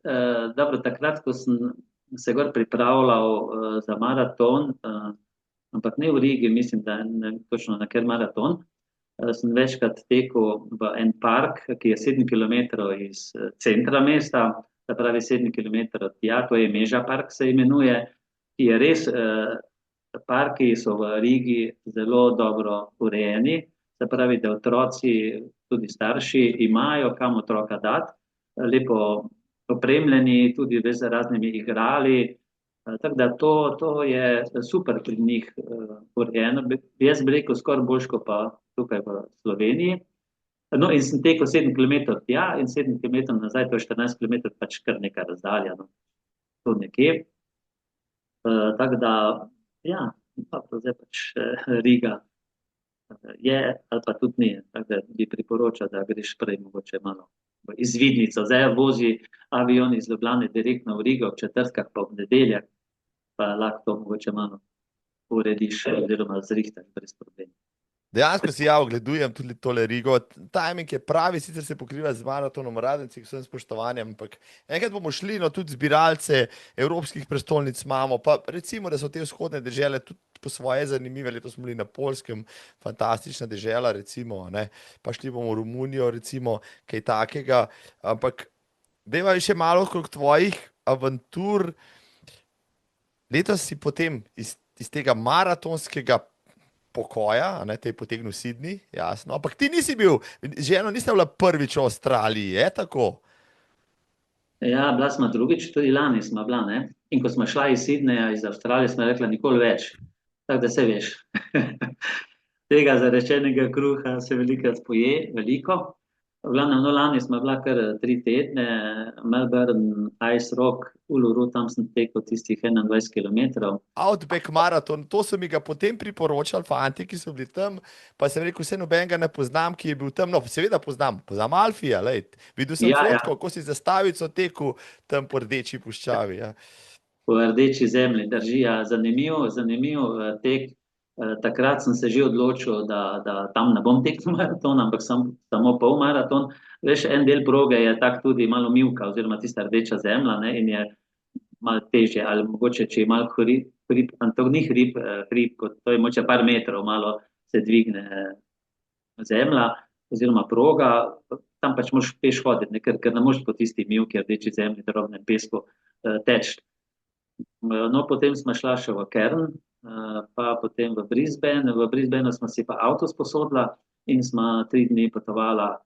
Dobro, takrat, ko sem se gor pripravljal za maraton, ampak ne v Rigi, mislim, da ne točno na ker maraton, sem večkrat tekel v en park, ki je 7 km iz centra mesta, se pravi 7 km tja, to je Meža park se imenuje, ki je res, parki so v Rigi zelo dobro urejeni, se pravi, da otroci, tudi starši, imajo kam otroka dati, lepo opremljeni, tudi z raznimi igrali, tako da to je super pri njih urejeno. Jaz bi rekel skoraj boljše kot pa tukaj v Sloveniji. No, in sem tekel 7 km tja in 7 km nazaj, to je 14 km, pač kar neka razdalja, no, to nekje. Tako da, ja, to zdaj pač Riga je, ali pa tudi ni, tako da bi priporočal, da greš prej mogoče malo izvidnico. Zdaj vozi avion iz Ljubljane direktno v Rigo, v četrtkah pa v nedeljah, pa lahko to mogoče malo urediš oziroma zrihtaš brez problema. Dejansko si ogledujem tudi tole Rigo. Timing je pravi, sicer se pokriva z maratonom Radenci, vsem spoštovanjem, ampak enkrat bomo šli, no tudi zbiralce evropskih prestolnic imamo, pa recimo, da so te vzhodne dežele tudi po svoje zanimive. Letos smo bili na Poljskem, fantastična dežela, recimo, ne, pa šli bomo v Romunijo, recimo, kaj takega, ampak deva še malo okrog tvojih avantur. Letos si potem iz tega maratonskega pokoja, ne, te je potegnil Sydney, jasno, ampak ti nisi bil, ženo niste bila prvič v Avstraliji, je tako? Ja, bila smo drugič, tudi lani smo bila, ne? In ko smo šla iz Sydneyja, iz Avstralije, smo rekla nikoli več. Tako da se veš. Tega zarečenega kruha se velikrat poje, veliko. V glavnem, no, lani smo bila kar 3 tedne, Melbourne, Ice Rock, Uluru, tam sem tekel tistih 21 km. Outback maraton, to so mi ga potem priporočali fanti, ki so bili tam, pa sem rekel, vse nobenega ne poznam, ki je bil tam, no seveda poznam Alfija, lejt. Videl sem fotko, ko si zastavico tekel tam po Rdeči puščavi, ja. Po Rdeči zemlji, drži, ja, zanimiv tek. Takrat sem se že odločil, da tam ne bom tekel maraton, ampak samo pol maraton. Veš, en del proge je tak tudi malo mivka, oziroma tista rdeča zemlja, ne, in je malo težje, ali mogoče, če je malo hrib, to ni hrib, to je moče par metrov, malo se dvigne zemlja, oziroma proga, tam pač moraš peš hoditi, ne, ker ne moraš po tisti mivki, rdeči zemlji, drobnem pesku teči. No, potem smo šla še v Cairn, pa potem v Brisbane. V Brisbaneu smo si pa avto sposodila in smo 3 dni potovala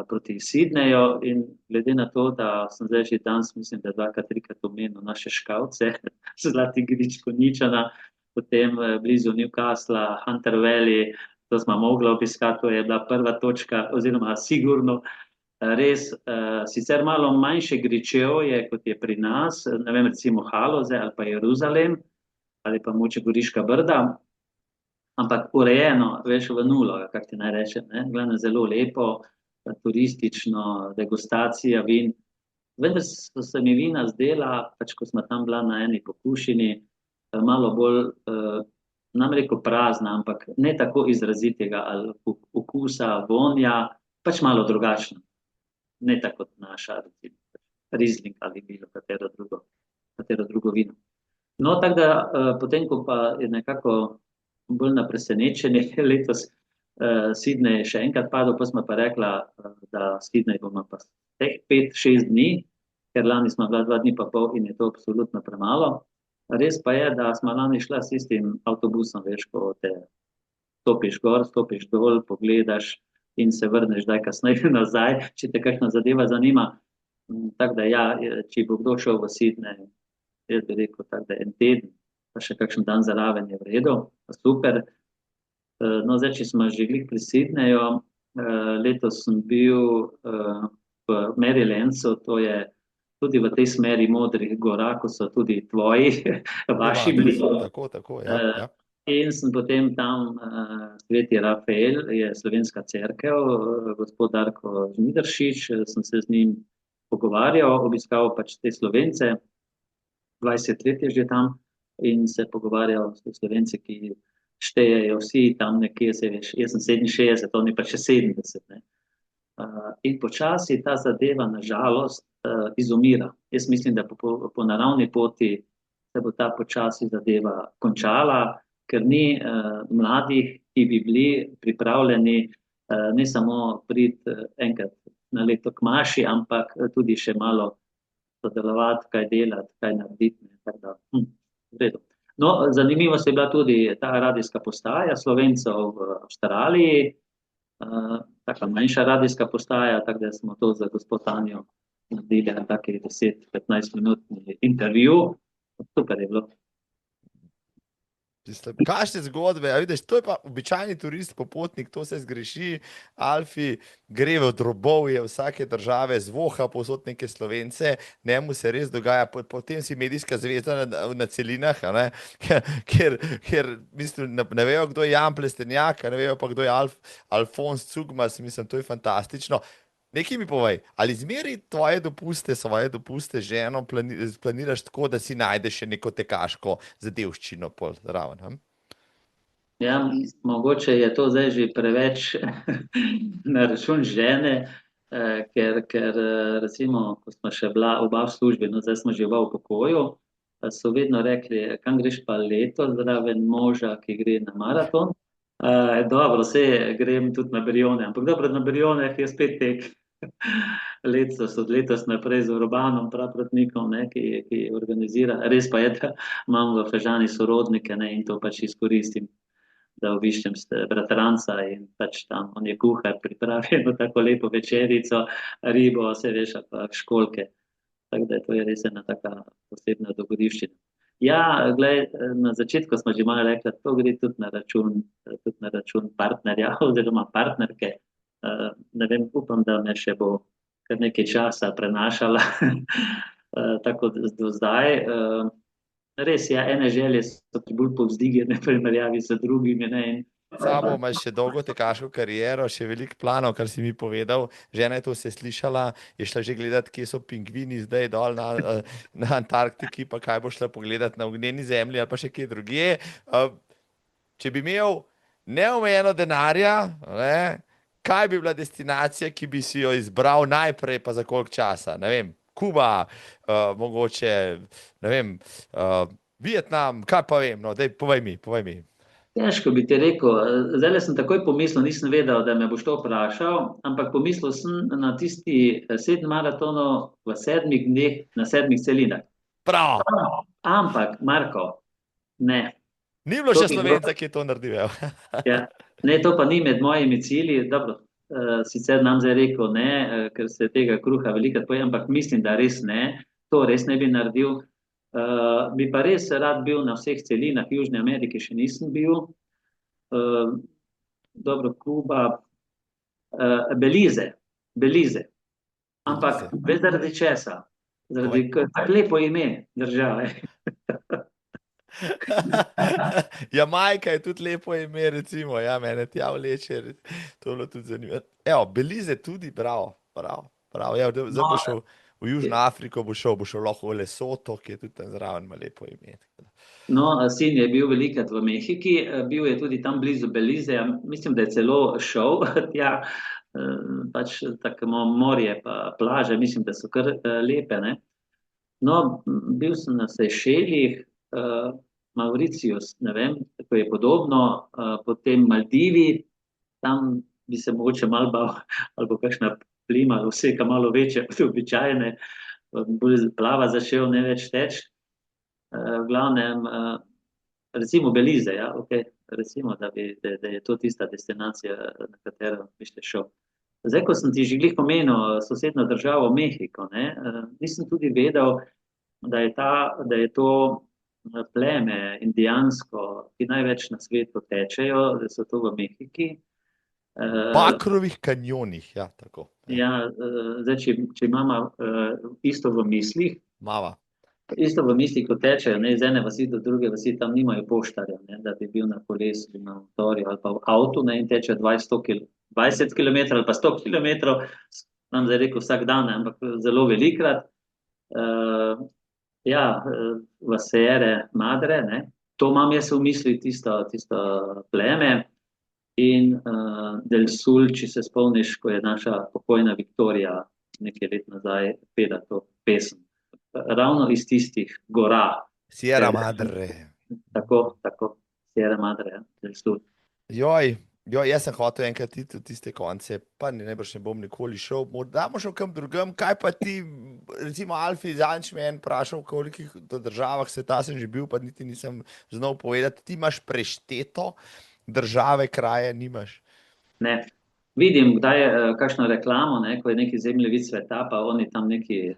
proti Sydneyju, in glede na to, da sem zdaj že danes, mislim, da 2-3krat omenil naše škavce, Zlati grič, Konjičana, potem blizu Newcastle, Hunter Valley, to smo mogli obiskati, to je bila prva točka, oziroma sigurno. Res, sicer malo manjše gričevje, kot je pri nas, ne vem, recimo Haloze ali pa Jeruzalem, ali pa moče Goriška Brda, ampak urejeno, veš, v nulo, kak ti naj rečem, ne, glavno zelo lepo, turistično, degustacija vin. Vendar so se mi vina zdela, pač ko smo tam bila na eni pokušini, malo bolj, nam rekel prazna, ampak ne tako izrazitega ali okusa, vonja, pač malo drugačno. Ne tako kot naša, recimo, Riesling ali bilo katero drugo vino. No, tako da, potem, ko pa je nekako bolj na presenečenje letos Sydney še enkrat padel, pa smo pa rekla, da Sydney bomo pa teh 5-6 dni, ker lani smo bila 2 dni pa pol in je to absolutno premalo. Res pa je, da smo lani šla s tistim avtobusom, veš, ko te stopiš gor, stopiš dol, pogledaš, in se vrneš zdaj kasneje nazaj, če te kakšna zadeva zanima. Tako da ja, če bo kdo šel v Sydney, jaz bi rekel tako, da 1 teden, pa še kakšen dan zraven je v redu, super. No, zdaj, če smo že glih pri Sydneyju, letos sem bil v Marylandsu, to je tudi v tej smeri modrih gora, ko so tudi tvoji, vaši bili. Tako, ja. In sem potem tam, Sveti Rafael, je slovenska cerkev, gospod Darko Žnidaršič, sem se z njim pogovarjal, obiskal pač te Slovence, 20 let je že tam, in se pogovarjal s Slovenci, ki štejejo vsi tam nekje, se veš, jaz sem 67, oni pa še 70, ne. In počasi ta zadeva, na žalost, izumira. Jaz mislim, da po naravni poti se bo ta počasi zadeva končala, ker ni mladih, ki bi bili pripravljeni ne samo priti enkrat na leto k maši, ampak tudi še malo sodelovati, kaj delati, kaj narediti. V redu. No, zanimivost je bila tudi ta radijska postaja Slovencev v Avstraliji, taka manjša radijska postaja, tako da smo to za gospod Tanjo naredili taki 10-15 minutni intervju. Super je bilo. Kakšne zgodbe, a vidiš, to je pa običajni turist, popotnik, to se zgreši, Alfi gre v drobovje vsake države, zvoha povsod neke Slovence, njemu se res dogaja, potem si medijska zvezda na celinah, ker mislim, ne vejo, kdo je Jan Plestenjak, ne vejo pa, kdo je Alfons Cugmas, mislim, to je fantastično. Nekaj mi povej, ali zmeri svoje dopuste ženo planiraš tako, da si najdeš še neko tekaško zadevščino pol zraven? Ja, mogoče je to zdaj že preveč na račun žene, ker recimo, ko smo še bila oba v službi, no zdaj smo že oba v pokoju, so vedno rekli, kam greš pa leto zraven moža, ki gre na maraton. Dobro, vse grem tudi na Brione, ampak dobro, na Brioneh je spet tek. Od letos naprej z Urbanom, Praprotnikom, ne, ki organizira. Res pa je, da imam v Fežani sorodnike, ne, in to pač izkoristim, da obiščem bratranca in pač tam on je kuhar, pripravi eno tako lepo večerico, ribo, vse veš, pa školjke. Tako da to je res ena taka posebna dogodivščina. Ja, glej, na začetku smo že malo rekli, to gre tudi na račun partnerja oziroma partnerke. Ne vem, upam, da me še bo kar nekaj časa prenašala tako do zdaj. Res, ja, ene želje so bolj povzdignjene v primerjavi z drugimi, ne, in Samo imaš še dolgo tekaško kariero, še veliko planov, kar si mi povedal. Žena je to vse slišala, je šla že gledati, kje so pingvini zdaj dol na Antarktiki, pa kaj bo šla pogledati na ognjeni zemlji ali pa še kje drugje. Če bi imel neomejeno denarja, ne, kaj bi bila destinacija, ki bi si jo izbral najprej, pa za koliko časa? Ne vem, Kuba, mogoče, ne vem, Vietnam, kaj pa vem, no, daj, povej mi. težko bi ti rekel. Zdaj sem takoj pomislil, nisem vedel, da me boš to vprašal, ampak pomislil sem na tisti 7 maratonov v 7 dneh na 7 celinah. Prav, Ampak, Marko, ne. ni bilo To še bi Slovenca, ki je to naredil. evo. Ja. Ne, to pa ni med mojimi cilji. Dobro, sicer nam zdaj rekel ne, ker se tega kruha veliko poje, ampak mislim, da res ne. To res ne bi naredil. Bi pa res rad bil na vseh celinah Južne Amerike, še nisem bil. Dobro, Kuba, Belize. Ampak Belize. veš zaradi česa? Tako lepo ime države. Jamajka je tudi lepo ime, recimo, ja, mene tja vleče, to je bilo tudi zanimivo. Evo, Belize tudi, bravo. Ja, zdaj bo šel v Južno Afriko, bo šel lahko v Lesoto, ki je tudi tam zraven, ima lepo ime. No, sin je bil velikrat v Mehiki, bil je tudi tam blizu Belize, mislim, da je celo šel tja, pač tako morje pa plaže, mislim, da so kar lepe, ne. No, bil sem na Sejšelih, Mauricius, ne vem, tako je podobno, potem Maldivi, tam bi se mogoče malo bal, ali bo kakšna plima, oseka malo večja kot običajne, bolj plava začel, ne več teč. V glavnem, recimo Belize, ja, ok, recimo, da je to tista destinacija, na katero bi še šel. Zdaj, ko sem ti že glih omenil sosednjo državo Mehiko, ne, nisem tudi vedel, da je to pleme indijansko, ki največ na svetu tečejo, da so to v Mehiki. Bakrovih kanjonih, ja, tako. Ja, zdaj, če imamo isto v mislih, Mava. ko tečejo, ne, iz ene vasi do druge vasi, tam nimajo poštarja, ne, da bi bil na kolesu, na motorju ali pa v avtu, ne, in tečejo 20 km ali pa 100 km, nam zdaj rekel vsak dan, ampak zelo velikrat. Ja, v Sierra Madre, ne, to imam jaz v misli, tisto pleme, in Del Sul, če se spomniš, ko je naša pokojna Viktorija nekaj let nazaj pela to pesem. Ravno iz tistih gora. Sierra Madre. Tako, Sierra Madre, ja, Del Sul. Joj, jaz sem hotel enkrat iti v tiste konce, pa najbrž ne bom nikoli šel. Morda bom šel kam drugam, kaj pa ti, recimo Alfi, zadnjič me je en vprašal, v kolikih državah sveta sem že bil, pa niti nisem znal povedati. Ti imaš prešteto države, kraje, nimaš? Ne. Vidim, kdaj je kakšno reklamo, ne, ko je neki zemljevid sveta, pa oni tam neki,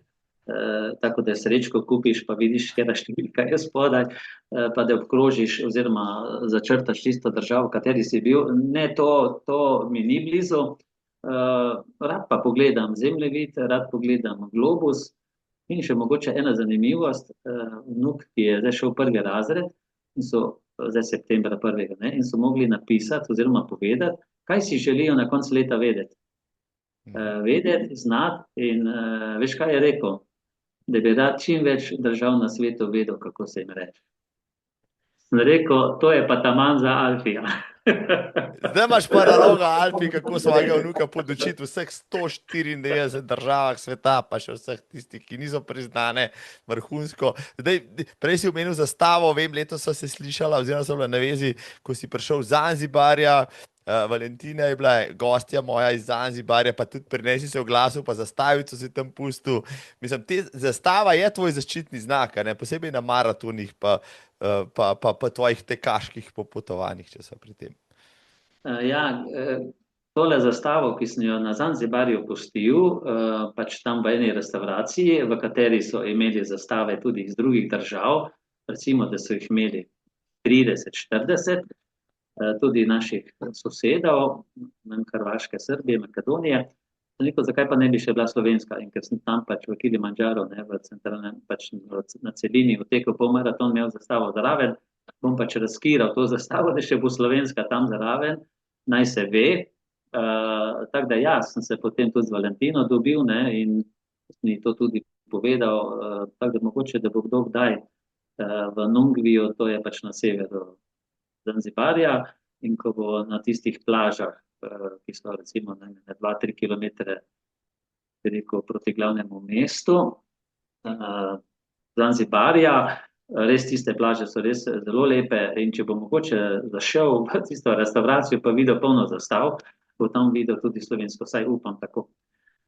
tako da srečko kupiš, pa vidiš, katera številka je spodaj, pa da obkrožiš oziroma začrtaš tisto državo, v kateri si bil. Ne, to mi ni blizu. Rad pa pogledam zemljevid, rad pogledam globus in še mogoče ena zanimivost, vnuk, ki je zdaj šel v 1. razred in so zdaj septembra 1. ne, in so mogli napisati oziroma povedati, kaj si želijo na koncu leta vedeti. vedeti, znati in veš, kaj je rekel? Da bi rad čim več držav na svetu vedel, kako se jim reče. Sem rekel, to je pa taman za Alfija. Zdaj imaš pa naloga, Alfi, kako svojega vnuka podučiti v vseh 194 državah sveta, pa še vseh tistih, ki niso priznane, vrhunsko. Zdaj, prej si omenil zastavo, vem, letos so se slišala, oziroma so bila na vezi, ko si prišel z Zanzibarja, Valentina je bila gostja moja iz Zanzibarja, pa tudi prinesi se oglasil, pa zastavico si tam pustil. Mislim, zastava je tvoj zaščitni znak, a ne? Posebej na maratonih, pa tvojih tekaških popotovanjih, če so pri tem. Ja, tole zastavo, ki sem jo na Zanzibarju pustil, pač tam v eni restavraciji, v kateri so imeli zastave tudi iz drugih držav, recimo, da so jih imeli 30, 40, tudi naših sosedov, Hrvaške, Srbije, Makedonije. Sem rekel, zakaj pa ne bi še bila slovenska? In ker sem tam pač v Kilimandžaru, v centralnem, pač na celini vtekel polmaraton, imel zastavo zraven, bom pač razkiral to zastavo, da še bo slovenska tam zraven, naj se ve. Tako da ja, sem se potem tudi z Valentino dobil, ne, in mi to tudi povedal, tako da mogoče, da bo kdo kdaj v Nungviju, to je pač na severu Zanzibarja, in ko bo na tistih plažah, ki so recimo 2-3 kilometre, bi rekel, proti glavnemu mestu Zanzibarja, res tiste plaže so res zelo lepe, in če bo mogoče zašel v tisto restauracijo, pa videl polno zastav, bo tam videl tudi slovensko, saj upam tako.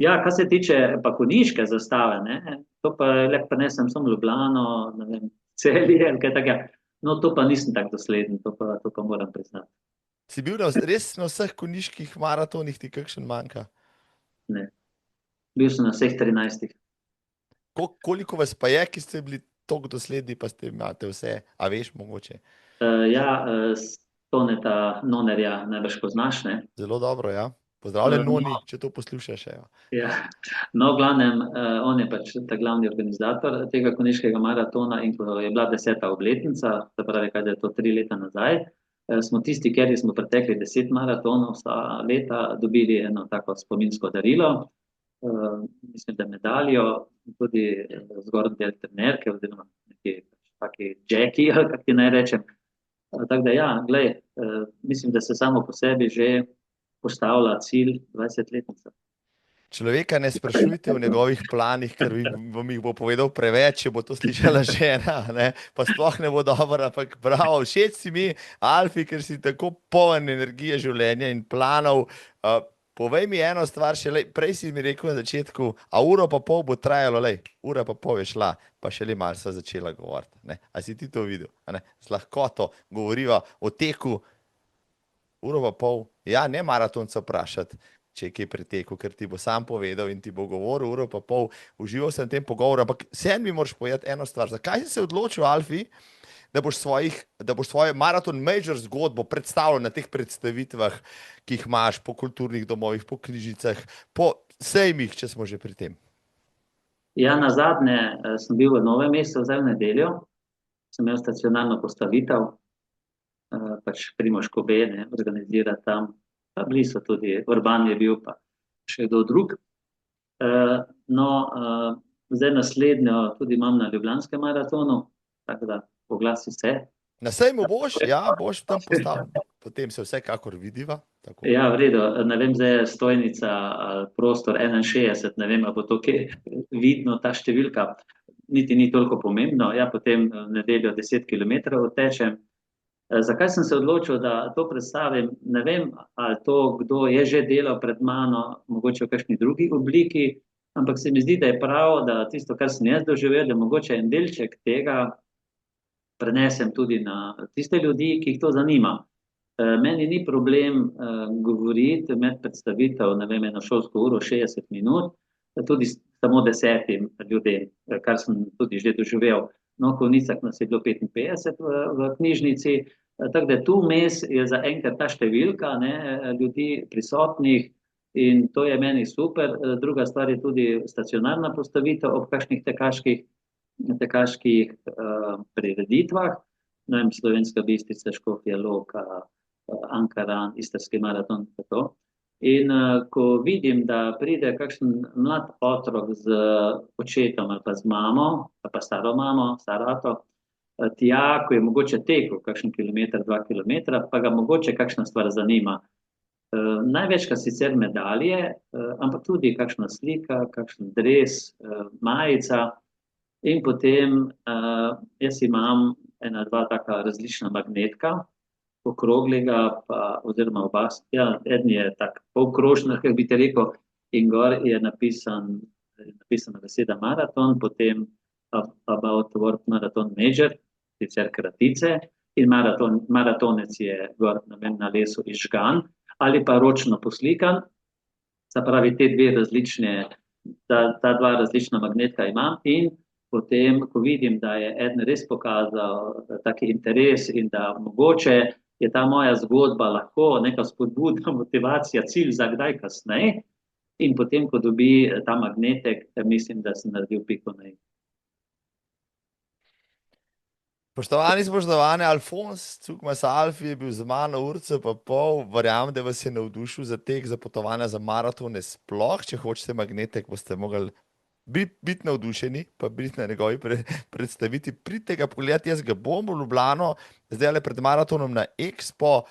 Ja, kar se tiče pa konjiške zastave, ne, to pa lepo nesem samo Ljubljano, ne vem, Celje, ali kaj takega. No, to pa nisem tako dosleden, to pa moram priznati. Si bil res na vseh konjiških maratonih, ti kakšen manjka? Ne. Bil sem na vseh 13. Koliko vas pa je, ki ste bili toliko dosledni, pa ste imate vse, a veš mogoče? Ja, Toneta Nonerja najbrž poznaš, ne? Zelo dobro, ja. Pozdravljen, Noni, če to poslušaš. Ja. No, v glavnem, on je pač ta glavni organizator tega konjiškega maratona, in ko je bila 10. obletnica, se pravi, kaj je to 3 leta nazaj, smo tisti, ker smo pretekli 10 maratonov vsa leta, dobili eno tako spominsko darilo, mislim, da medaljo, tudi zgornji del trenerke, oziroma neki taki džeki, ali kak ti naj rečem. Tako da ja, glej, mislim, da se samo po sebi že postavlja cilj 20-letnica. Človeka ne sprašujte o njegovih planih, ker vam jih bo povedal preveč, če bo to slišala žena, ne? Pa sploh ne bo dobro, ampak bravo, všeč si mi, Alfi, ker si tako poln energije življenja in planov. Povej mi eno stvar še, prej si mi rekel na začetku, a uro pa pol bo trajalo, ura pa pol je šla, pa še malo sva začela govoriti, ne? A si ti to videl, a ne? Z lahkoto govoriva o teku, uro pa pol, ja, ne maratonca vprašati, če je kaj pretekel, ker ti bo sam povedal in ti bo govoril uro pa pol, užival sem v tem pogovoru, ampak vseeno mi moraš povedati eno stvar, zakaj si se odločil, Alfi, da boš svojo maraton major zgodbo predstavljal na teh predstavitvah, ki jih imaš po kulturnih domovih, po knjižnicah, po sejmih, če smo že pri tem? Ja, nazadnje sem bil v Novem mestu, zdaj v nedeljo, sem imel stacionarno postavitev, pač Primož Kobe, ne, organizira tam, pa bili so tudi, Urban je bil, pa še kdo drug. No, zdaj naslednjo tudi imam na Ljubljanskem maratonu, tako da oglasi se. Na sejmu boš, ja, boš tam postavljen, potem se vsekakor vidiva. Tako. Ja, v redu, ne vem, zdaj je stojnica, prostor 61, ne vem, ali bo to vidno, ta številka, niti ni toliko pomembno, ja, potem v nedeljo 10 kilometrov tečem. Zakaj sem se odločil, da to predstavim? Ne vem, ali to, kdo je že delal pred mano, mogoče v kakšni drugi obliki, ampak se mi zdi, da je prav, da tisto, kar sem jaz doživel, da mogoče en delček tega prenesem tudi na tiste ljudi, ki jih to zanima. Meni ni problem govoriti med predstavitev, ne vem, eno šolsko uro, 60 minut, tudi samo 10 ljudem, kar sem tudi že doživel. No, Kovnicah nas je bilo 55 v knjižnici, tako da tu mes je zaenkrat ta številka, ne, ljudi prisotnih, in to je meni super. Druga stvar je tudi stacionarna postavitev ob kakšnih tekaških prireditvah, ne vem, Slovenska Bistrica, Škofja Loka, Ankaran, Istrski maraton, tako. In ko vidim, da pride kakšen mlad otrok z očetom ali pa z mamo, ali pa staro mamo, starato, tja, ko je mogoče tekel kakšen kilometer, 2 kilometra, pa ga mogoče kakšna stvar zanima. Največkrat sicer medalje, ampak tudi kakšna slika, kakšen dres, majica. In potem jaz imam ena, dva taka različna magnetka, okroglega, pa, oziroma oba, ja, eden je tak polkrožna, kako bi te rekel, in gor je napisana beseda maraton, potem About World Marathon Major, sicer kratice, in maratonec je gor na lesu izžgan, ali pa ročno poslikan, se pravi ta dva različna magnetka imam in potem, ko vidim, da je eden res pokazal taki interes in da mogoče je ta moja zgodba lahko neka spodbudna motivacija, cilj za kdaj kasneje, in potem, ko dobi ta magnetek, mislim, da sem naredil piko na i. Spoštovani, Alfons Cukmas Alfi je bil z mano urce pa pol, verjamem, da vas je navdušil za tek, za potovanja, za maratone sploh. Če hočete magnetek, boste mogli biti navdušeni, pa biti na njegovi predstaviti. Pridite ga pogledati, jaz ga bom v Ljubljano, zdaj le pred maratonom na Expo.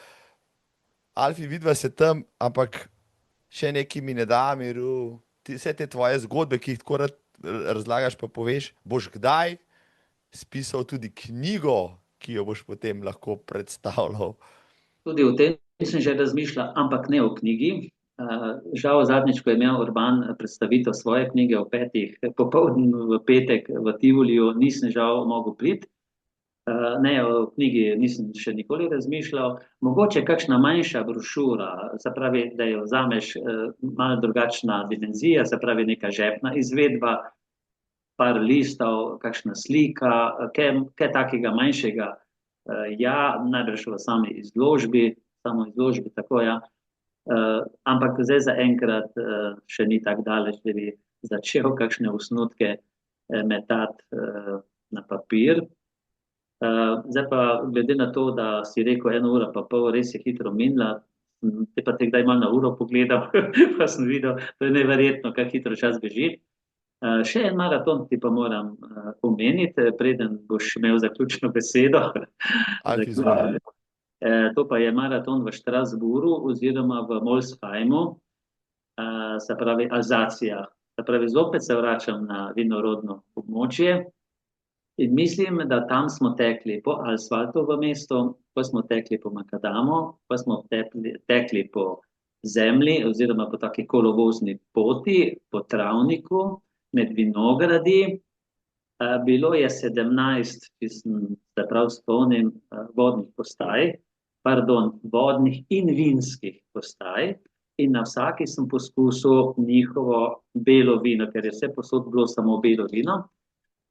Alfi, vidva se tam, ampak še nekaj mi ne da miru. Vse te tvoje zgodbe, ki jih tako rad razlagaš, pa poveš, boš kdaj spisal tudi knjigo, ki jo boš potem lahko predstavljal? Tudi o tem sem že razmišljal, ampak ne o knjigi. Žal zadnjič, ko je imel Urban predstavitev svoje knjige o 5. popoldan v petek v Tivoliu, nisem žal mogel priti. Ne, o knjigi nisem še nikoli razmišljal. Mogoče kakšna manjša brošura, se pravi, da jo vzameš malo drugačna dimenzija, se pravi neka žepna izvedba, par listov, kakšna slika, kaj takega manjšega. Ja, najbrž v sami izložbi, tako ja. Ampak zdaj zaenkrat še ni tako daleč, da bi začel kakšne osnutke metati na papir. Zdaj pa, glede na to, da si rekel 1 ura pa pol, res je hitro minila, te pa te kdaj malo na uro pogledal, pa sem videl, to je neverjetno, kako hitro čas beži. Še en maraton ti pa moram omeniti, preden boš imel zaključno besedo. Alfi, izvoli. To pa je maraton v Strasbourgu oziroma v Molsheimu, se pravi Alzacija. Se pravi, zopet se vračam na vinorodno območje in mislim, da tam smo tekli po asfaltu v mestu, pa smo tekli po makadamu, pa smo tekli po zemlji oziroma po taki kolovozni poti, po travniku, med vinogradi. Bilo je 17, ki se prav spomnim, vodnih in vinskih postaj, in na vsaki sem poskusil njihovo belo vino, ker je vse posod bilo samo belo vino.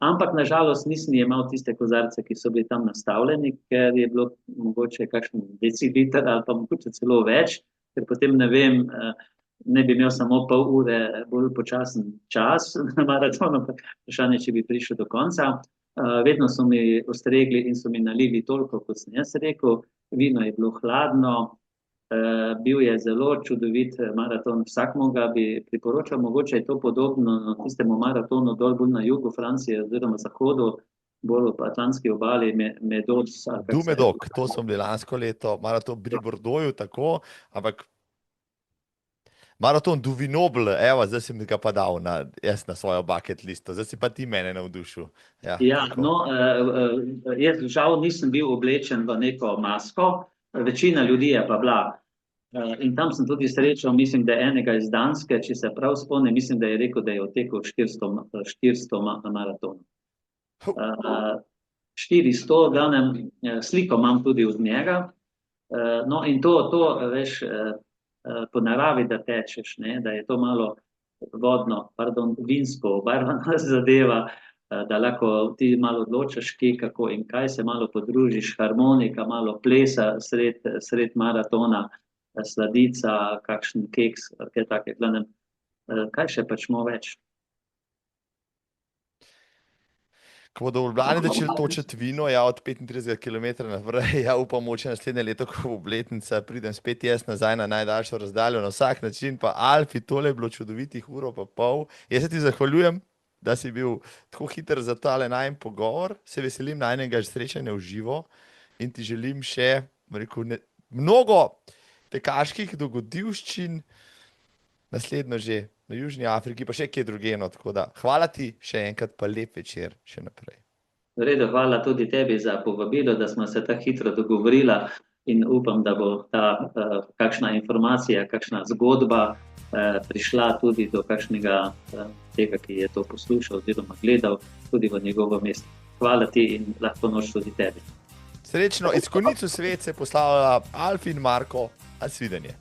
Ampak nažalost nisem jemal tiste kozarce, ki so bili tam nastavljeni, ker je bilo mogoče kakšen deciliter ali pa mogoče celo več, ker potem ne vem, ne bi imel samo pol ure bolj počasen čas na maratonu, vprašanje, če bi prišel do konca. Vedno so mi ustregli in so mi nalili toliko, kot sem jaz rekel. Vino je bilo hladno, bil je zelo čudovit maraton, vsakmu ga bi priporočal, mogoče je to podobno tistemu maratonu dol bolj na jugu Francije oziroma zahodu, bolj po atlantski obali, Medoc. Medok, to smo bili lansko leto, maraton pri Bordeauxu, tako, ampak maraton du Vinoble, evo, zdaj si mi ga pa dal jaz na svojo bucket listo, zdaj si pa ti mene navdušil. Ja, no, jaz žal nisem bil oblečen v neko masko, večina ljudi je pa bila. In tam sem tudi srečal, mislim, da je enega iz Danske, če se prav spomnim, mislim, da je rekel, da je odtekel 400 maratonov. 400, v glavnem, sliko imam tudi od njega. No, in to, veš, po naravi, da tečeš, ne, da je to malo vinsko obarvana zadeva, da lahko ti malo odločaš, kje, kako in kaj, se malo podružiš, harmonika, malo plesa sred maratona, sladica, kakšen keks, kaj take, glavnem, kaj še pač mo več. ko bodo v Ljubljani začeli točiti vino, ja, od 35 km naprej, ja, upam, moče naslednje leto, ko bo obletnica, pridem spet jaz nazaj na najdaljšo razdaljo, na vsak način, pa Alfi, tole je bilo čudovitih uro pa pol. Jaz se ti zahvaljujem, da si bil tako hiter za tale najin pogovor, se veselim najnega srečanja v živo in ti želim še, rekel, mnogo tekaških dogodivščin, naslednjo že na Južni Afriki, pa še kje drugeno, tako da hvala ti še enkrat, pa lep večer še naprej. V redu, hvala tudi tebi za povabilo, da smo se tako hitro dogovorila in upam, da bo ta kakšna informacija, kakšna zgodba prišla tudi do kakšnega tega, ki je to poslušal oziroma gledal tudi v njegovo mesto. Hvala ti in lahko noč tudi tebi. Srečno, iz konic v svet se poslavlja Alfi in Marko, nasvidenje.